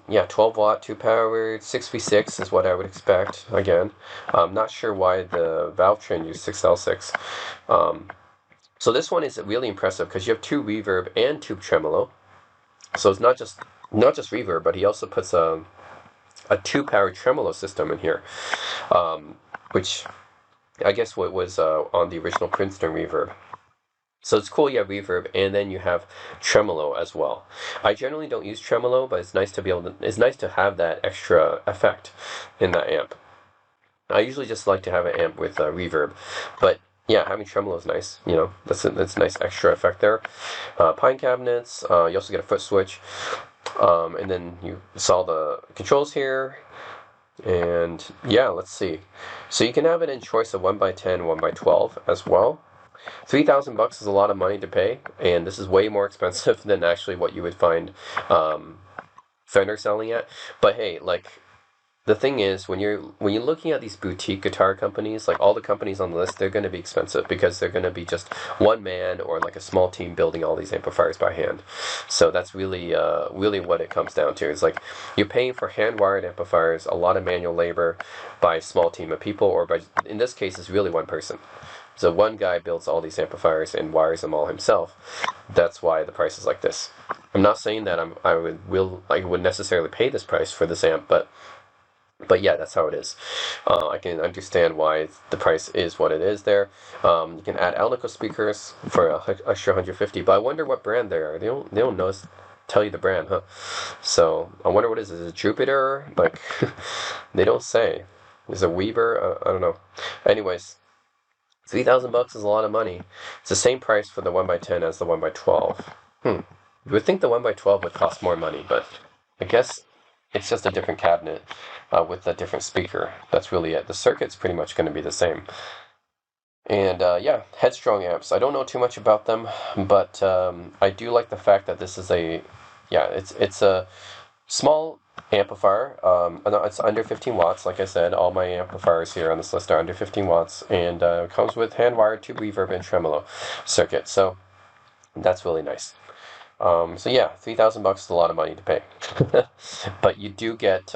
yeah, 12 watt, 2-powered, 6v6 is what I would expect. Again, I'm not sure why the Valvetrain used 6L6. So this one is really impressive because you have two reverb and two tremolo. So it's not just reverb, but he also puts a 2-powered tremolo system in here, which I guess what was on the original Princeton Reverb. So it's cool you have reverb and then you have tremolo as well. I generally don't use tremolo, but it's nice to have that extra effect in that amp. I usually just like to have an amp with reverb, but yeah, having tremolo is nice. You know, that's a nice extra effect there. Pine cabinets. You also get a foot switch, and then you saw the controls here. And yeah, let's see. So you can have it in choice of 1x10, 1x12 as well. $3,000 is a lot of money to pay, and this is way more expensive than actually what you would find Fender selling at. But hey, like, the thing is, when you're looking at these boutique guitar companies, like all the companies on the list, they're going to be expensive because they're going to be just one man or like a small team building all these amplifiers by hand. So that's really what it comes down to. It's like you're paying for hand-wired amplifiers, a lot of manual labor by a small team of people, or in this case, it's really one person. So one guy builds all these amplifiers and wires them all himself. That's why the price is like this. I'm not saying that I would necessarily pay this price for this amp, but yeah, that's how it is. I can understand why the price is what it is there. You can add Alnico speakers for an extra $150, but I wonder what brand they are. They don't tell you the brand, huh? So I wonder what it is. Is it Jupiter? Like, they don't say. Is it Weber? I don't know. Anyways, $3,000 is a lot of money. It's the same price for the 1x10 as the 1x12. You would think the 1x12 would cost more money, but I guess it's just a different cabinet with a different speaker. That's really it. The circuit's pretty much going to be the same. And yeah, Headstrong amps. I don't know too much about them, but I do like the fact that this is it's a small amplifier. It's under 15 watts, like I said. All my amplifiers here on this list are under 15 watts, and it comes with hand-wired tube reverb and tremolo circuit. So that's really nice. So yeah, $3,000 is a lot of money to pay. But you do get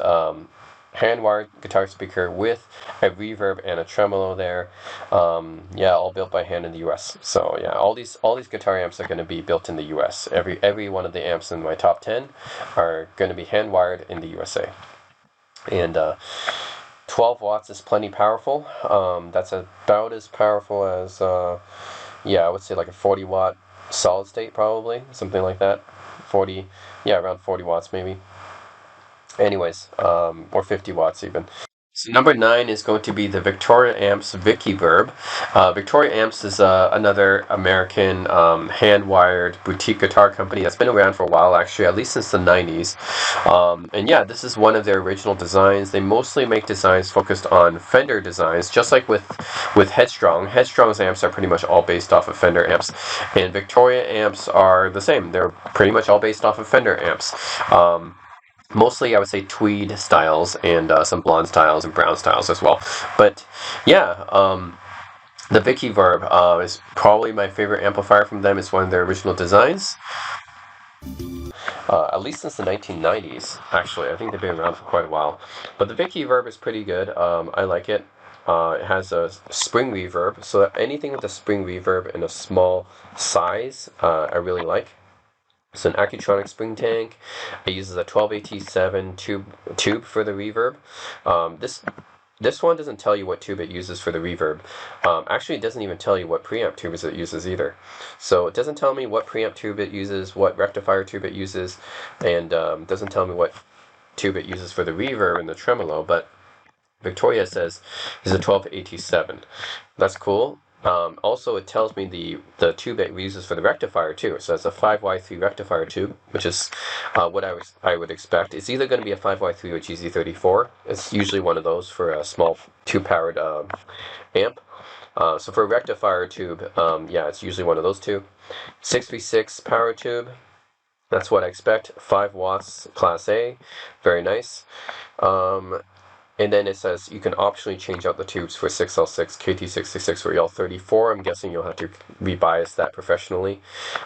hand-wired guitar speaker with a reverb and a tremolo there. Yeah, all built by hand in the U.S. So yeah, all these guitar amps are going to be built in the U.S. Every one of the amps in my top 10 are going to be hand-wired in the USA. And 12 watts is plenty powerful. That's about as powerful as yeah, I would say like a 40 watt solid state, probably something like that. 40, yeah, around 40 watts maybe. Anyways, or 50 watts even. So number 9 is going to be the Victoria Amps Vicky-Verb. Victoria Amps is another American hand-wired boutique guitar company that's been around for a while, actually, at least since the 90s. And yeah, this is one of their original designs. They mostly make designs focused on Fender designs, just like with Headstrong. Headstrong's amps are pretty much all based off of Fender amps, and Victoria amps are the same. They're pretty much all based off of Fender amps. Mostly, I would say tweed styles and some blonde styles and brown styles as well. But yeah, the Vicky-Verb is probably my favorite amplifier from them. It's one of their original designs, at least since the 1990s. Actually, I think they've been around for quite a while. But the Vicky-Verb is pretty good. I like it. It has a spring reverb, so anything with a spring reverb and a small size, I really like. It's an Accutronic spring tank. It uses a 12AT7 tube for the reverb. This one doesn't tell you what tube it uses for the reverb. Actually, it doesn't even tell you what preamp tubes it uses either. So it doesn't tell me what preamp tube it uses, what rectifier tube it uses, and doesn't tell me what tube it uses for the reverb and the tremolo. But Victoria says is a 12AT7. That's cool. Also, it tells me the tube it uses for the rectifier too. So it's a 5Y3 rectifier tube, which is what I would expect. It's either going to be a 5Y3 or GZ34. It's usually one of those for a small two-powered amp. So for a rectifier tube, yeah, it's usually one of those two. 6V6 power tube. That's what I expect. 5 watts, Class A. Very nice. And then it says you can optionally change out the tubes for 6L6, KT66, or EL34. I'm guessing you'll have to rebias that professionally.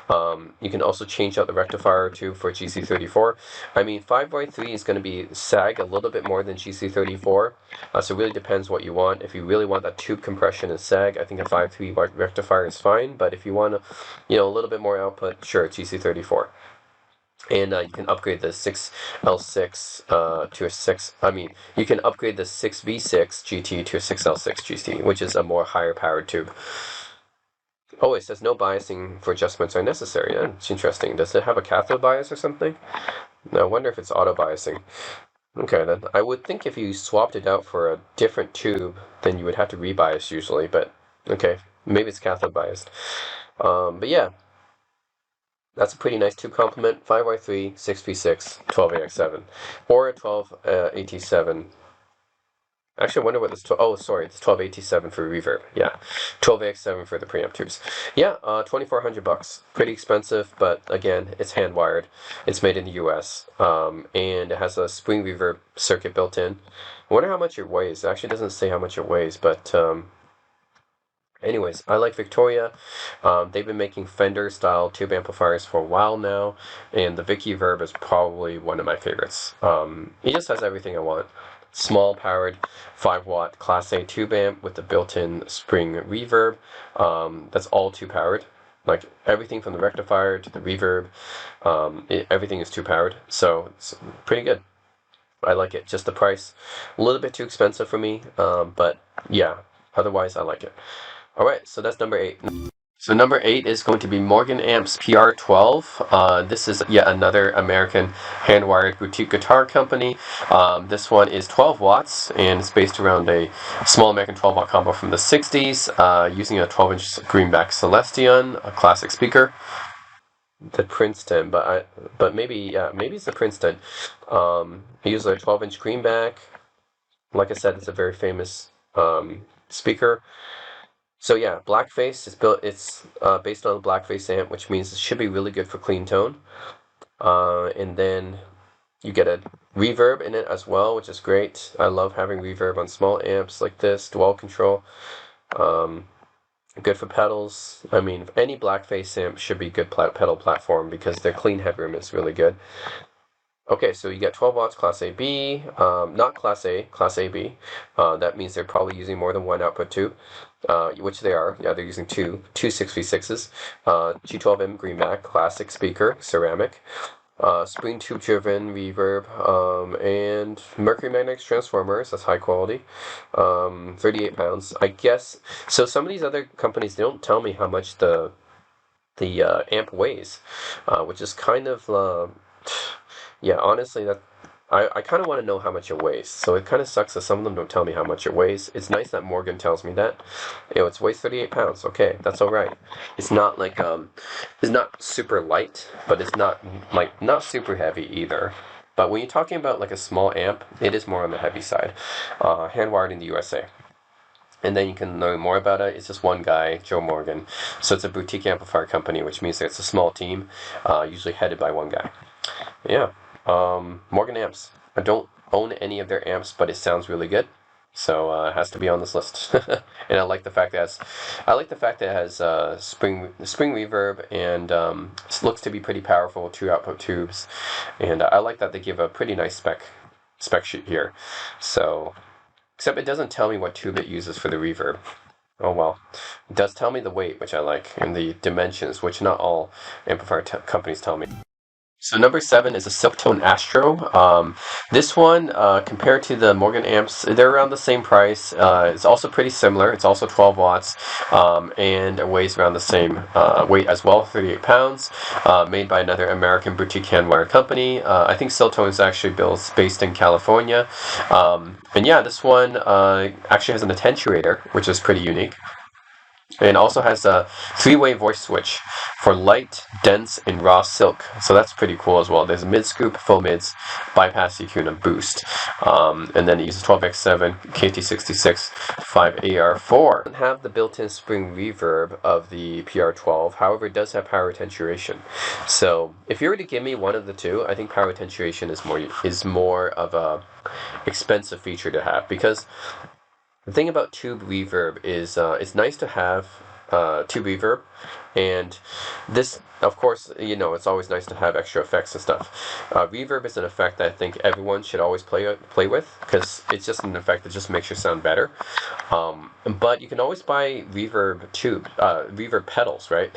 You can also change out the rectifier tube for GC34. I mean, 5Y3 is going to be sag a little bit more than GC34, so it really depends what you want. If you really want that tube compression and sag, I think a 5.3 rectifier is fine, but if you want a little bit more output, sure, GC34. And you can upgrade the 6L6 to a 6. I mean, you can upgrade the 6V6 GT to a 6L6 GT, which is a more higher powered tube. Oh, it says no biasing for adjustments are necessary. It's interesting. Does it have a cathode bias or something? No, I wonder if it's auto biasing. Okay, then I would think if you swapped it out for a different tube, then you would have to rebias usually. But okay, maybe it's cathode biased. But yeah. That's a pretty nice tube complement. 5Y3, 6V6, 12AX7, or a 12AT7. Actually, I wonder what this. Oh, sorry, it's 12AT7 for reverb. Yeah, 12AX7 for the preamp tubes. Yeah, $2,400. Pretty expensive, but again, it's hand wired. It's made in the U.S. And it has a spring reverb circuit built in. I wonder how much it weighs. It actually doesn't say how much it weighs, but anyways, I like Victoria. They've been making Fender style tube amplifiers for a while now, and the Vicky-Verb is probably one of my favorites. It just has everything I want. Small powered 5 watt Class A tube amp with the built-in spring reverb. That's all two powered. Like everything from the rectifier to the reverb, everything is two powered. So it's pretty good. I like it. Just the price, a little bit too expensive for me, but yeah, otherwise I like it. Alright, so that's number 8. So number 8 is going to be Morgan Amps PR12. This is yet another American hand-wired boutique guitar company. This one is 12 watts, and it's based around a small American 12-watt combo from the 60s, using a 12-inch Greenback Celestion, a classic speaker. The Princeton, but maybe it's the Princeton. It uses a 12-inch Greenback. Like I said, it's a very famous speaker. So yeah, Blackface is built. It's based on a Blackface amp, which means it should be really good for clean tone. And then you get a reverb in it as well, which is great. I love having reverb on small amps like this, dual control. Good for pedals. I mean, any Blackface amp should be good pedal platform because their clean headroom is really good. Okay, so you get 12 watts Class AB, not Class A, Class AB. That means they're probably using more than one output tube, which they are. Yeah, they're using two 6v6s. G12M Greenback Classic speaker, ceramic. Spring tube driven reverb, and Mercury Magnetics transformers, that's high quality. 38 pounds. I guess, so some of these other companies, they don't tell me how much the amp weighs, which is kind of, yeah, honestly, I kind of want to know how much it weighs. So it kind of sucks that some of them don't tell me how much it weighs. It's nice that Morgan tells me that. It weighs 38 pounds. Okay, that's all right. It's not like it's not super light, but it's not like not super heavy either. But when you're talking about like a small amp, it is more on the heavy side. Hand wired in the USA. And then you can learn more about it. It's just one guy, Joe Morgan. So it's a boutique amplifier company, which means that it's a small team, usually headed by one guy. Yeah. Morgan amps. I don't own any of their amps, but it sounds really good, so it has to be on this list. And I like the fact that it has spring reverb, and it looks to be pretty powerful. 2 output tubes, and I like that they give a pretty nice spec sheet here. So, except it doesn't tell me what tube it uses for the reverb. Oh well. It does tell me the weight, which I like, and the dimensions, which not all amplifier companies tell me. So number 7 is a Silktone Astro. This one, compared to the Morgan amps, they're around the same price. It's also pretty similar. It's also 12 watts, and it weighs around the same weight as well, 38 pounds. Made by another American boutique handwire company. I think Silktone is actually based in California. And yeah, this one actually has an attenuator, which is pretty unique. And also has a 3-way voice switch for light, dense, and raw silk. So that's pretty cool as well. There's a mid-scoop, full mids, bypass EQ, and a boost. And then it uses 12X7, KT66, 5AR4. It doesn't have the built-in spring reverb of the PR12. However, it does have power attenuation. So if you were to give me one of the two, I think power attenuation is more of a expensive feature to have, because the thing about tube reverb is it's nice to have tube reverb, and this, of course, it's always nice to have extra effects and stuff. Reverb is an effect that I think everyone should always play with, because it's just an effect that just makes your sound better. But you can always buy reverb pedals, right?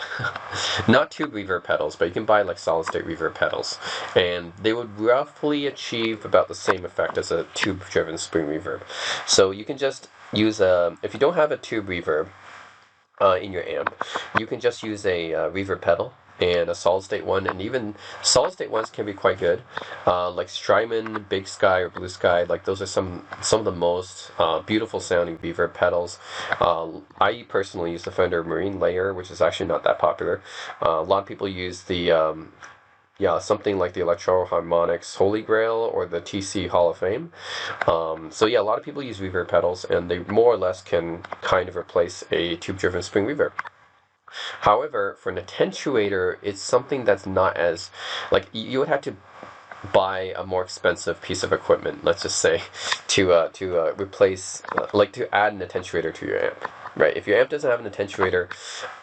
Not tube reverb pedals, but you can buy like solid state reverb pedals, and they would roughly achieve about the same effect as a tube driven spring reverb. So you can just use if you don't have a tube reverb in your amp, you can just use a reverb pedal and a solid state one, and even solid state ones can be quite good, like Strymon, Big Sky, or Blue Sky. Like those are some of the most beautiful sounding reverb pedals. I personally use the Fender Marine Layer, which is actually not that popular. A lot of people use the something like the Electro Harmonix Holy Grail or the TC Hall of Fame. So yeah, a lot of people use reverb pedals, and they more or less can kind of replace a tube-driven spring reverb. However, for an attenuator, it's something that's not as, like, you would have to buy a more expensive piece of equipment, let's just say, to replace, to add an attenuator to your amp. Right? If your amp doesn't have an attenuator,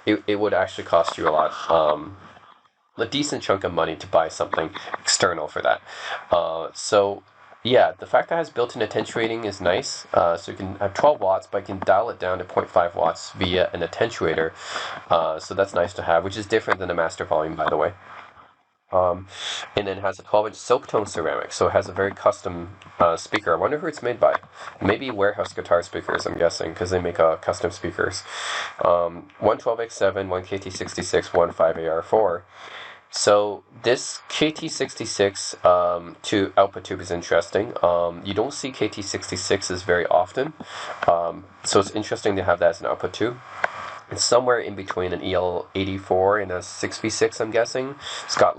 it would actually cost you a decent chunk of money to buy something external for that. So yeah, the fact that it has built-in attenuating is nice. So you can have 12 watts, but you can dial it down to 0.5 watts via an attenuator. So that's nice to have, which is different than the master volume, by the way. And then it has a 12-inch Silktone ceramic, so it has a very custom speaker. I wonder who it's made by. Maybe Warehouse Guitar Speakers, I'm guessing, because they make custom speakers. One 12X7, one KT66, one 5AR4. So this KT66 output tube is interesting. You don't see KT66s very often, so it's interesting to have that as an output tube. It's somewhere in between an EL84 and a 6v6, I'm guessing. It's got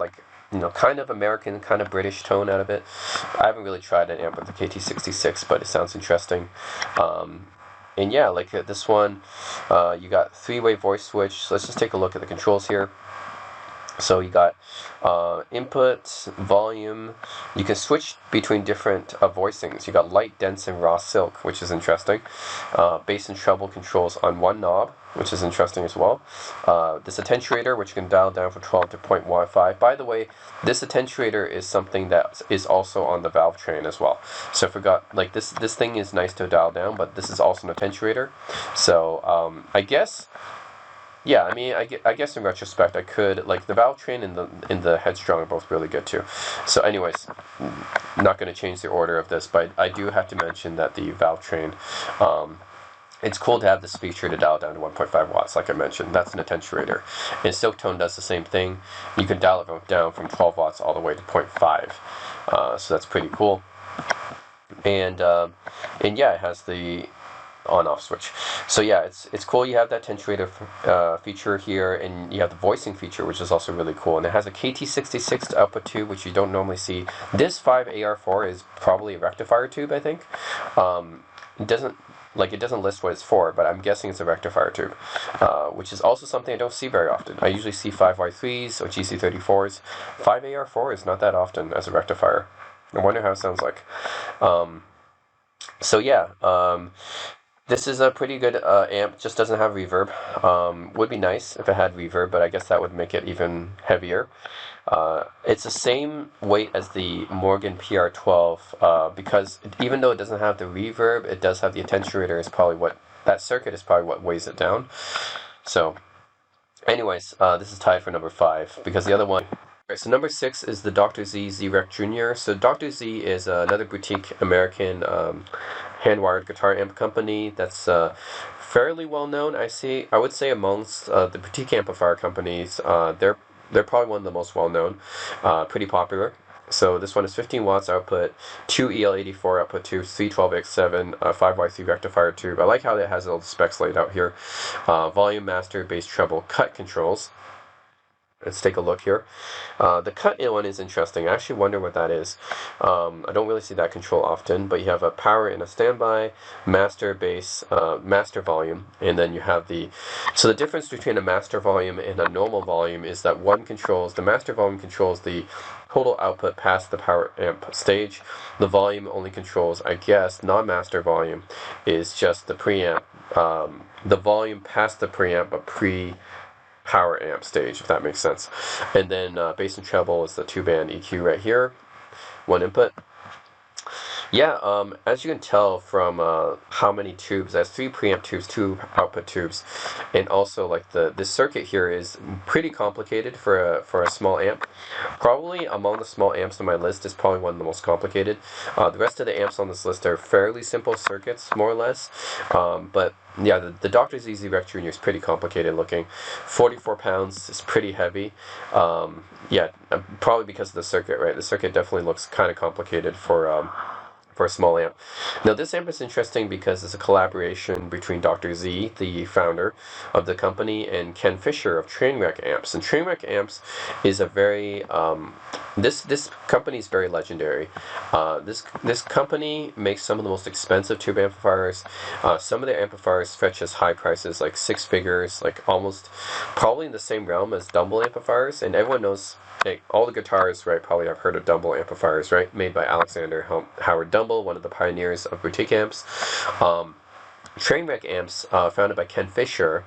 kind of American, kind of British tone out of it. I haven't really tried an amp with the KT66, but it sounds interesting. And yeah, this one, you got 3-way voice switch. So let's just take a look at the controls here. So you got input, volume. You can switch between different voicings. You got light, dense, and raw silk, which is interesting. Bass and treble controls on one knob, which is interesting as well. This attenuator, which you can dial down from 12 to 0.15. By the way, this attenuator is something that is also on the valve train as well. So I forgot, like this thing is nice to dial down, but this is also an attenuator. So I guess. Yeah, I mean, I guess in retrospect, I could, like, the valve train and the headstrong are both really good too. So anyways, not going to change the order of this, but I do have to mention that the valve train, it's cool to have this feature to dial down to 1.5 watts, like I mentioned. That's an attenuator. And Silktone does the same thing. You can dial it down from 12 watts all the way to 0.5. So that's pretty cool. And yeah, it has the on-off switch. So yeah, it's cool. You have that attenuator feature here, and you have the voicing feature, which is also really cool. And it has a KT66 output tube, which you don't normally see. This 5AR4 is probably a rectifier tube, I think. It doesn't list what it's for, but I'm guessing it's a rectifier tube, which is also something I don't see very often. I usually see 5Y3s or GC34s. 5AR4 is not that often as a rectifier. I wonder how it sounds like. So yeah, this is a pretty good amp, just doesn't have reverb. Would be nice if it had reverb, but I guess that would make it even heavier. It's the same weight as the Morgan PR12, because even though it doesn't have the reverb, it does have the attenuator. That circuit is probably what weighs it down. So anyways, this is tied for number 5, because the other one. Alright, so number 6 is the Dr. Z Z-Rec Jr. So Dr. Z is another boutique American hand-wired guitar amp company that's fairly well known. I would say amongst the boutique amplifier companies, they're probably one of the most well known, pretty popular. So this one is 15 watts output, 2 EL84 output tubes, 312X7, 5Y3 rectifier tube. I like how it has all the specs laid out here. Volume, master, bass, treble, cut controls. Let's take a look here. The cut one is interesting. I actually wonder what that is. I don't really see that control often, but you have a power and a standby, master, bass, master volume, and then you have so the difference between a master volume and a normal volume is that the master volume controls the total output past the power amp stage. The volume only controls, I guess, non-master volume is just the preamp. The volume past the preamp, but power amp stage, if that makes sense. And then bass and treble is the 2-band EQ right here, one input. Yeah, as you can tell from how many tubes, that's 3 preamp tubes, 2 output tubes, and also like this circuit here is pretty complicated for a small amp. Probably among the small amps on my list is probably one of the most complicated. The rest of the amps on this list are fairly simple circuits, more or less, but yeah, the Dr. Z Z-Rec Jr. is pretty complicated looking. 44 pounds is pretty heavy. Yeah, probably because of the circuit, right? The circuit definitely looks kind of complicated for a small amp. Now this amp is interesting because it's a collaboration between Dr. Z, the founder of the company, and Ken Fisher of Trainwreck Amps. And Trainwreck Amps is a very this company is very legendary. This company makes some of the most expensive tube amplifiers. Some of their amplifiers fetch as high prices, like 6 figures, like almost probably in the same realm as Dumble amplifiers. And everyone knows, like, all the guitarists, right, probably have heard of Dumble amplifiers, right? Made by Alexander Howard Dumble, one of the pioneers of boutique amps. Trainwreck Amps, founded by Ken Fisher,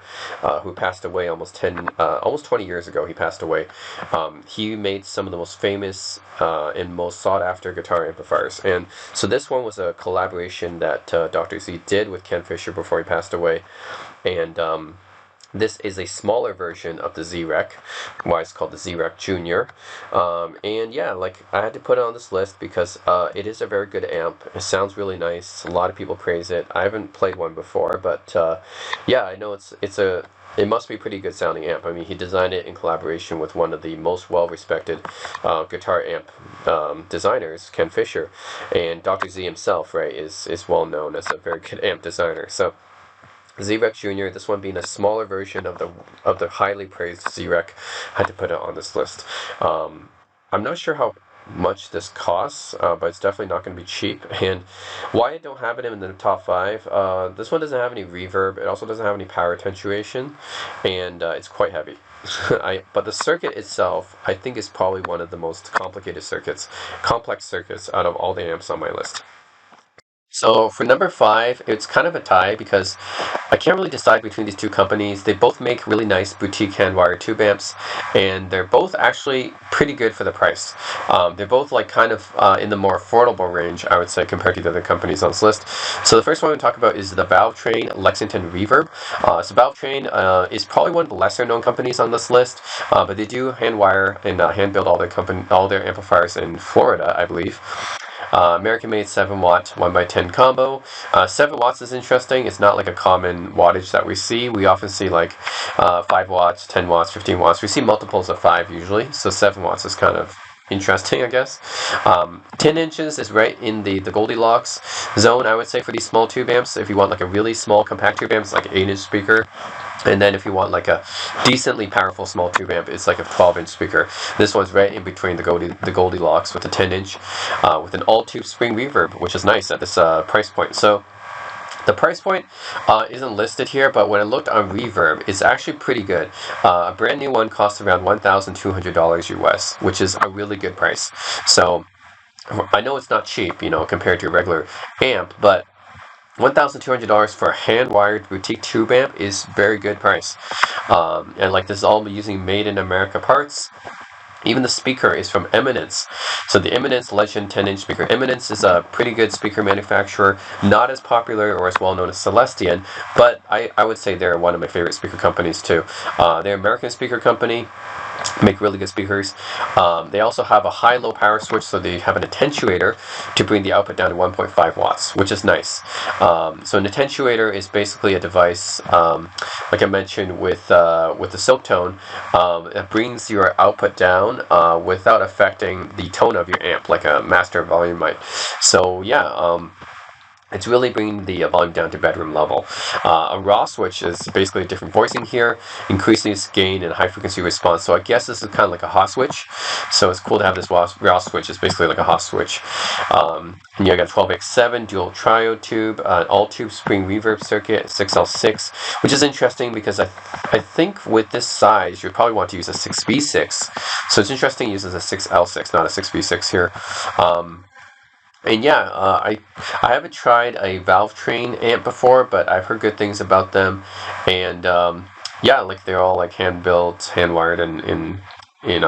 who passed away almost 20 years ago. He passed away. He made some of the most famous and most sought-after guitar amplifiers. And so this one was a collaboration that Dr. Z did with Ken Fisher before he passed away. And this is a smaller version of the Z-Rec, why it's called the Z-Rec Jr. And yeah, like, I had to put it on this list because it is a very good amp. It sounds really nice. A lot of people praise it. I haven't played one before, but yeah, I know it must be a pretty good sounding amp. I mean, he designed it in collaboration with one of the most well-respected guitar amp designers, Ken Fisher, and Dr. Z himself, right, is well known as a very good amp designer. So Z-Rec Jr., this one being a smaller version of the highly praised Z-Rec, I had to put it on this list. I'm not sure how much this costs, but it's definitely not going to be cheap. And why I don't have it in the top 5, this one doesn't have any reverb, it also doesn't have any power attenuation, and it's quite heavy. But the circuit itself, I think, is probably one of the most complex circuits out of all the amps on my list. So for number 5, it's kind of a tie because I can't really decide between these two companies. They both make really nice boutique hand-wired tube amps, and they're both actually pretty good for the price. They're both like kind of in the more affordable range, I would say, compared to the other companies on this list. So the first one we talk about is the Valvetrain Lexington Reverb. So Valvetrain is probably one of the lesser-known companies on this list, but they do hand-wire and hand-build all their amplifiers in Florida, I believe. American-made 7-watt 1x10 combo. 7 watts is interesting. It's not like a common wattage that we see. We often see like 5 watts, 10 watts, 15 watts. We see multiples of 5 usually, so 7 watts is kind of interesting, I guess. 10 inches is right in the Goldilocks zone, I would say, for these small tube amps. If you want like a really small compact tube amp, it's like an 8-inch speaker. And then if you want like a decently powerful small tube amp, it's like a 12-inch speaker. This one's right in between the Goldilocks with a 10-inch with an all-tube spring reverb, which is nice at this price point. So the price point isn't listed here, but when I looked on Reverb, it's actually pretty good. A brand new one costs around $1,200 US, which is a really good price. So I know it's not cheap, compared to a regular amp, but $1,200 for a hand-wired boutique tube amp is very good price. And like this is all using made in America parts. Even the speaker is from Eminence. So the Eminence Legend 10-inch speaker. Eminence is a pretty good speaker manufacturer, not as popular or as well known as Celestion, but I would say they're one of my favorite speaker companies too. They're an American speaker company, make really good speakers. They also have a high-low power switch, so they have an attenuator to bring the output down to 1.5 watts, which is nice. So an attenuator is basically a device, like I mentioned with the Silktone, that brings your output down without affecting the tone of your amp, like a master volume might. So yeah, it's really bringing the volume down to bedroom level. A raw switch is basically a different voicing here, increasing its gain and high frequency response. So I guess this is kind of like a hot switch. So it's cool to have this raw switch. It's basically like a hot switch. And you got a 12x7 dual triode tube, all tube spring reverb circuit, 6L6, which is interesting because I think with this size you probably want to use a 6V6. So it's interesting it uses a 6L6, not a 6V6 here. And yeah, I haven't tried a Valvetrain amp before, but I've heard good things about them. And yeah, like they're all like hand built, hand wired in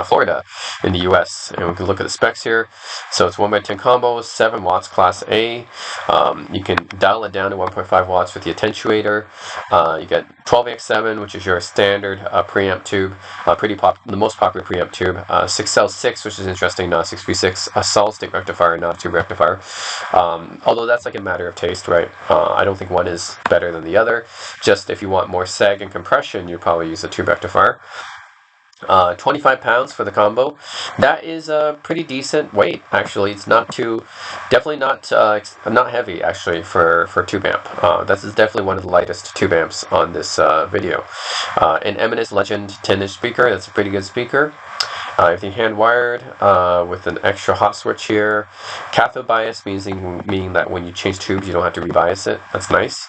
Florida, in the US. And we can look at the specs here. So it's 1x10 combo, 7 watts, class A. You can dial it down to 1.5 watts with the attenuator. You get 12x7, which is your standard preamp tube, the most popular preamp tube. 6L6, which is interesting, not 6V6, a solid state rectifier, not a tube rectifier. Although that's like a matter of taste, right? I don't think one is better than the other. Just if you want more sag and compression, you probably use a tube rectifier. 25 pounds for the combo. That is a pretty decent weight, actually. It's definitely not heavy, actually, for tube amp. This is definitely one of the lightest tube amps on this video. An Eminence Legend 10-inch speaker. That's a pretty good speaker. Everything hand wired with an extra hot switch here. Cathode bias meaning that when you change tubes, you don't have to rebias it. That's nice.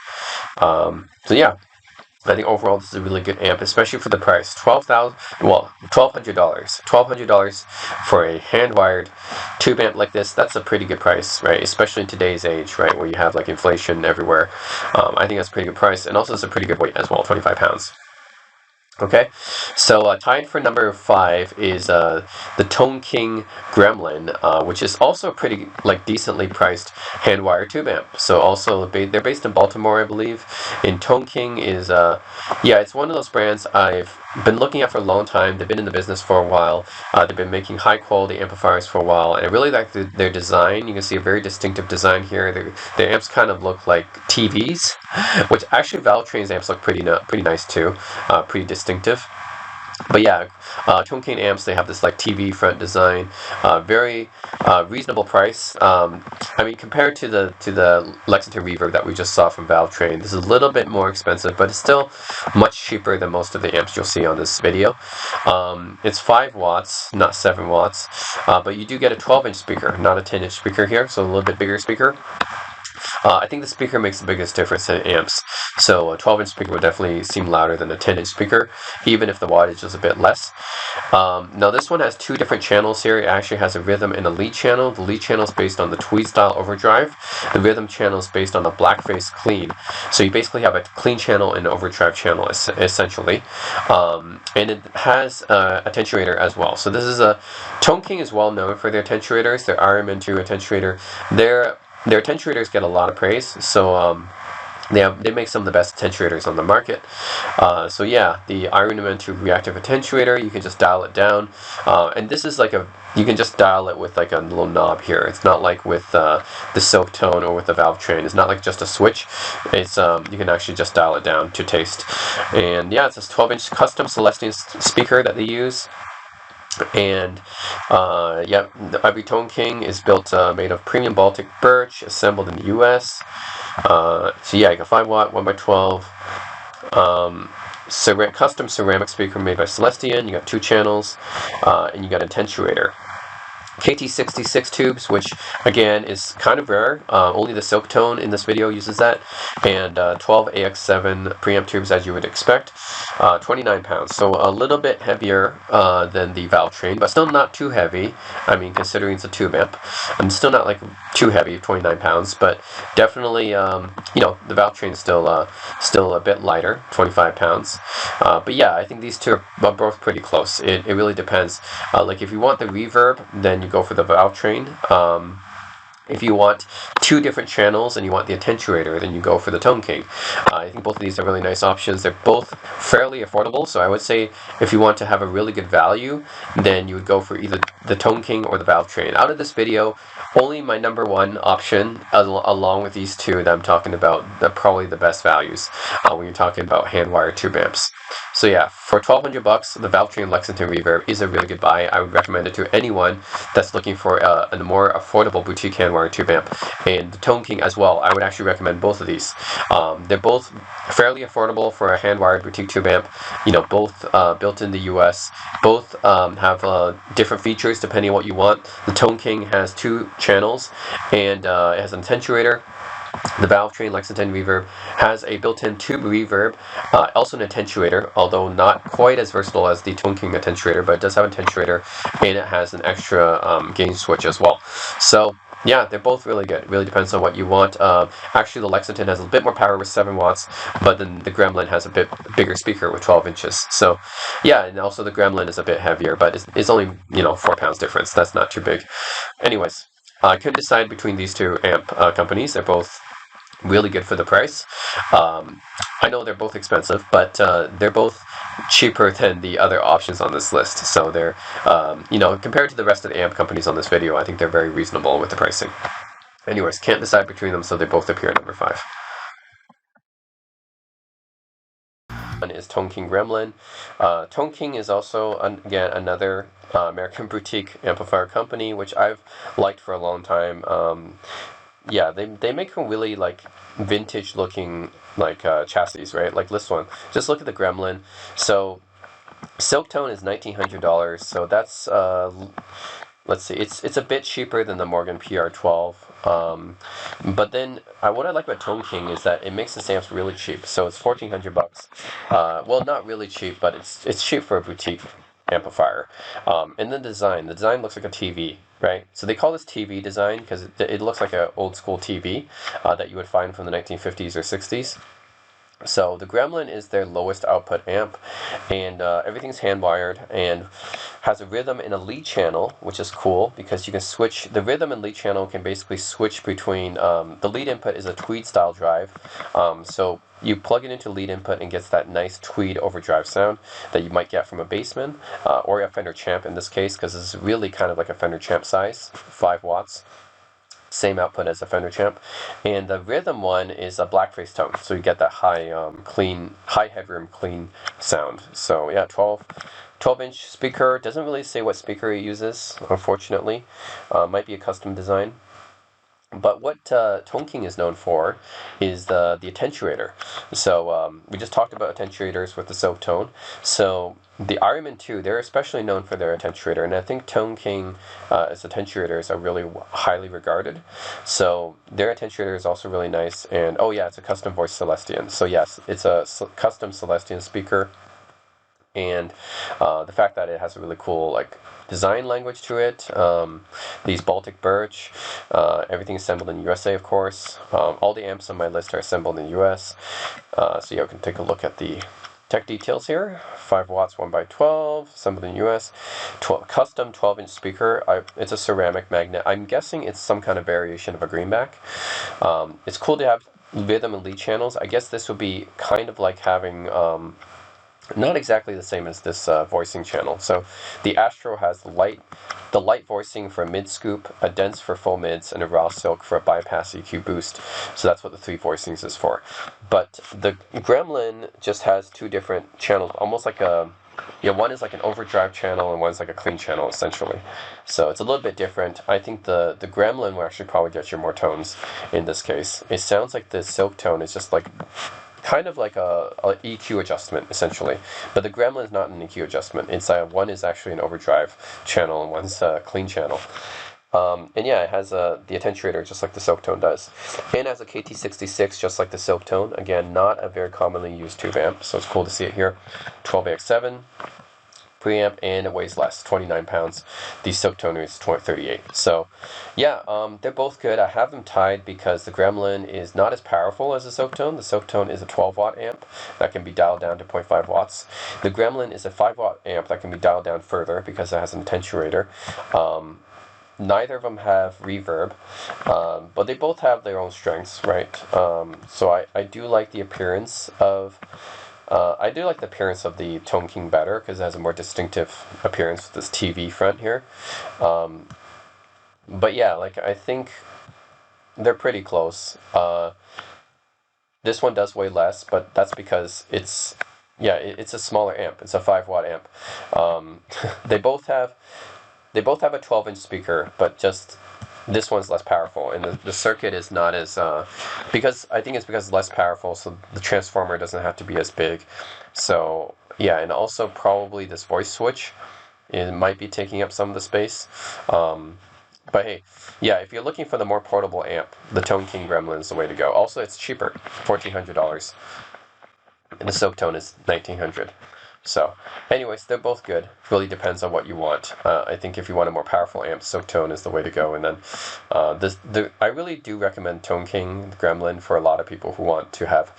So yeah. I think overall this is a really good amp, especially for the price. $1,200 for a hand-wired tube amp like this. That's a pretty good price, right? Especially in today's age, right, where you have like inflation everywhere. I think that's a pretty good price, and also it's a pretty good weight as well, 25 pounds. Okay, so tied for number 5 is the Tone King Gremlin, which is also a pretty decently priced hand wire tube amp. So also they're based in Baltimore, I believe. And Tone King is it's one of those brands I've been looking at for a long time. They've been in the business for a while. They've been making high quality amplifiers for a while, and I really like their design. You can see a very distinctive design here. Their amps kind of look like TVs, which actually Valvetrain's amps look pretty nice too, pretty distinctive. But yeah, Tone King amps, they have this like TV front design, very reasonable price. I mean, compared to the Lexington Reverb that we just saw from Valvetrain, this is a little bit more expensive, but it's still much cheaper than most of the amps you'll see on this video. It's 5 watts, not 7 watts, but you do get a 12-inch speaker, not a 10-inch speaker here, so a little bit bigger speaker. I think the speaker makes the biggest difference in amps. So a 12-inch speaker would definitely seem louder than a 10-inch speaker, even if the wattage is a bit less. Now this one has two different channels here. It actually has a rhythm and a lead channel. The lead channel is based on the Tweed style overdrive. The rhythm channel is based on the blackface clean. So you basically have a clean channel and an overdrive channel essentially. And it has an attenuator as well. So this is a Tone King is well known for their attenuators. Their RM2 attenuator. Their attenuators get a lot of praise. So they make some of the best attenuators on the market. So yeah, the Iron Man 2 reactive attenuator, you can just dial it down. And this is like you can just dial it with like a little knob here. It's not like with the Silktone or with the Valve Train. It's not like just a switch. It's you can actually just dial it down to taste. And yeah, it's this 12-inch custom Celestion speaker that they use. And yeah, every Tone King is built made of premium Baltic birch, assembled in the U.S. So yeah, you got 5-watt, 1x12, custom ceramic speaker made by Celestion. You got 2 channels, and you got an attenuator. KT66 tubes, which again is kind of rare. Only the Silktone in this video uses that, and 12 AX7 preamp tubes as you would expect. 29 pounds, so a little bit heavier than the Valve Train, but still not too heavy. I mean, considering it's a tube amp, I'm still not like too heavy, 29 pounds, but definitely, you know, the Valve Train is still a bit lighter, 25 pounds. But yeah, I think these two are both pretty close. It really depends. Like if you want the reverb, then you go for the Valve Train. If you want 2 different channels and you want the attenuator, then you go for the Tone King. I think both of these are really nice options. They're both fairly affordable, so I would say if you want to have a really good value, then you would go for either the Tone King or the Valve Train. Out of this video, only my number 1 option, along with these 2 that I'm talking about, are probably the best values when you're talking about hand-wired tube amps. So yeah, for $1,200, the Valve Train Lexington Reverb is a really good buy. I would recommend it to anyone that's looking for a more affordable boutique hand-wired tube amp. And the Tone King as well, I would actually recommend both of these. They're both fairly affordable for a hand-wired boutique tube amp. You know, both built in the US. Both have different features depending on what you want. The Tone King has 2 channels, and it has an attenuator. The Valve Train Lexington Reverb has a built-in tube reverb, also an attenuator, although not quite as versatile as the Tone King attenuator, but it does have an attenuator, and it has an extra gain switch as well. So yeah, they're both really good. It really depends on what you want. Actually, the Lexington has a bit more power with 7 watts, but then the Gremlin has a bit bigger speaker with 12 inches. So yeah, and also the Gremlin is a bit heavier, but it's only, you know, 4 pounds difference. That's not too big. Anyways, I couldn't decide between these 2 amp companies. They're both really good for the price. I know they're both expensive, but they're both cheaper than the other options on this list. So they're, you know, compared to the rest of the amp companies on this video, I think they're very reasonable with the pricing. Anyways, can't decide between them, so they both appear at number 5. One is Tone King Gremlin. Tone King is also, again, another American boutique amplifier company, which I've liked for a long time. Yeah, they make a really like vintage looking like chassis, right? Like this one. Just look at the Gremlin. So Silktone is $1,900. So that's let's see, it's a bit cheaper than the Morgan PR12. But then what I like about Tone King is that it makes the amps really cheap. So it's $1,400. Well, not really cheap, but it's cheap for a boutique amplifier. And the design looks like a TV, right? So they call this TV design because it looks like an old school TV that you would find from the 1950s or 60s. So the Gremlin is their lowest output amp, and everything's hand wired and has a rhythm and a lead channel, which is cool because you can switch the rhythm and lead channel can basically switch between the lead input is a Tweed style drive, so you plug it into lead input and gets that nice Tweed overdrive sound that you might get from a Bassman or a Fender Champ in this case, because this is really kind of like a Fender Champ size, 5 watts. Same output as a Fender Champ, and the rhythm one is a blackface tone, so you get that high headroom clean sound. So yeah, 12-inch speaker. Doesn't really say what speaker it uses, unfortunately. Might be a custom design. But what Tone King is known for is the attenuator. So we just talked about attenuators with the Silktone. So the Ariman 2, they're especially known for their attenuator, and I think Tone King as attenuators are really highly regarded. So their attenuator is also really nice, and oh yeah, it's a custom voice Celestion. So yes, it's a custom Celestion speaker, and the fact that it has a really cool like design language to it. These Baltic birch, everything assembled in USA, of course. All the amps on my list are assembled in the US. So yeah, we can take a look at the tech details here. 5 watts, 1x12, assembled in US. Custom 12-inch speaker. It's a ceramic magnet. I'm guessing it's some kind of variation of a greenback. It's cool to have rhythm and lead channels. I guess this would be kind of like having not exactly the same as this voicing channel. So the Astro has the light voicing for a mid scoop, a dense for full mids, and a raw silk for a bypass EQ boost. So that's what the 3 voicings is for. But the Gremlin just has 2 different channels, almost like a one is like an overdrive channel and one's like a clean channel essentially. So it's a little bit different. I think the Gremlin will actually probably get you more tones in this case. It sounds like the Silktone is just like kind of like a EQ adjustment essentially, but the Gremlin is not an EQ adjustment. It's one is actually an overdrive channel and one's a clean channel. And yeah, it has the attenuator just like the Silktone does, and has a KT66 just like the Silktone. Again, not a very commonly used tube amp, so it's cool to see it here. 12AX7 preamp, and it weighs less, 29 pounds. The Silktone is 38. So yeah, they're both good. I have them tied because the Gremlin is not as powerful as the Silktone. The Silktone is a 12-watt amp that can be dialed down to 0.5 watts. The Gremlin is a 5-watt amp that can be dialed down further because it has an attenuator. Neither of them have reverb, but they both have their own strengths, right? So I do like the appearance of the Tone King better because it has a more distinctive appearance with this TV front here. But yeah, like I think they're pretty close. This one does weigh less, but that's because it's a smaller amp. It's a 5-watt amp. They both have a 12-inch speaker, but just this one's less powerful, and the circuit is not as because it's less powerful, so the transformer doesn't have to be as big. So yeah, and also probably this voice switch, it might be taking up some of the space. But hey, yeah, if you're looking for the more portable amp, the Tone King Gremlin is the way to go. Also, it's cheaper, $1,400, and the Silktone is $1,900. So, anyways, they're both good. Really depends on what you want. I think if you want a more powerful amp, Silktone is the way to go. And then I really do recommend Tone King Gremlin for a lot of people who want to have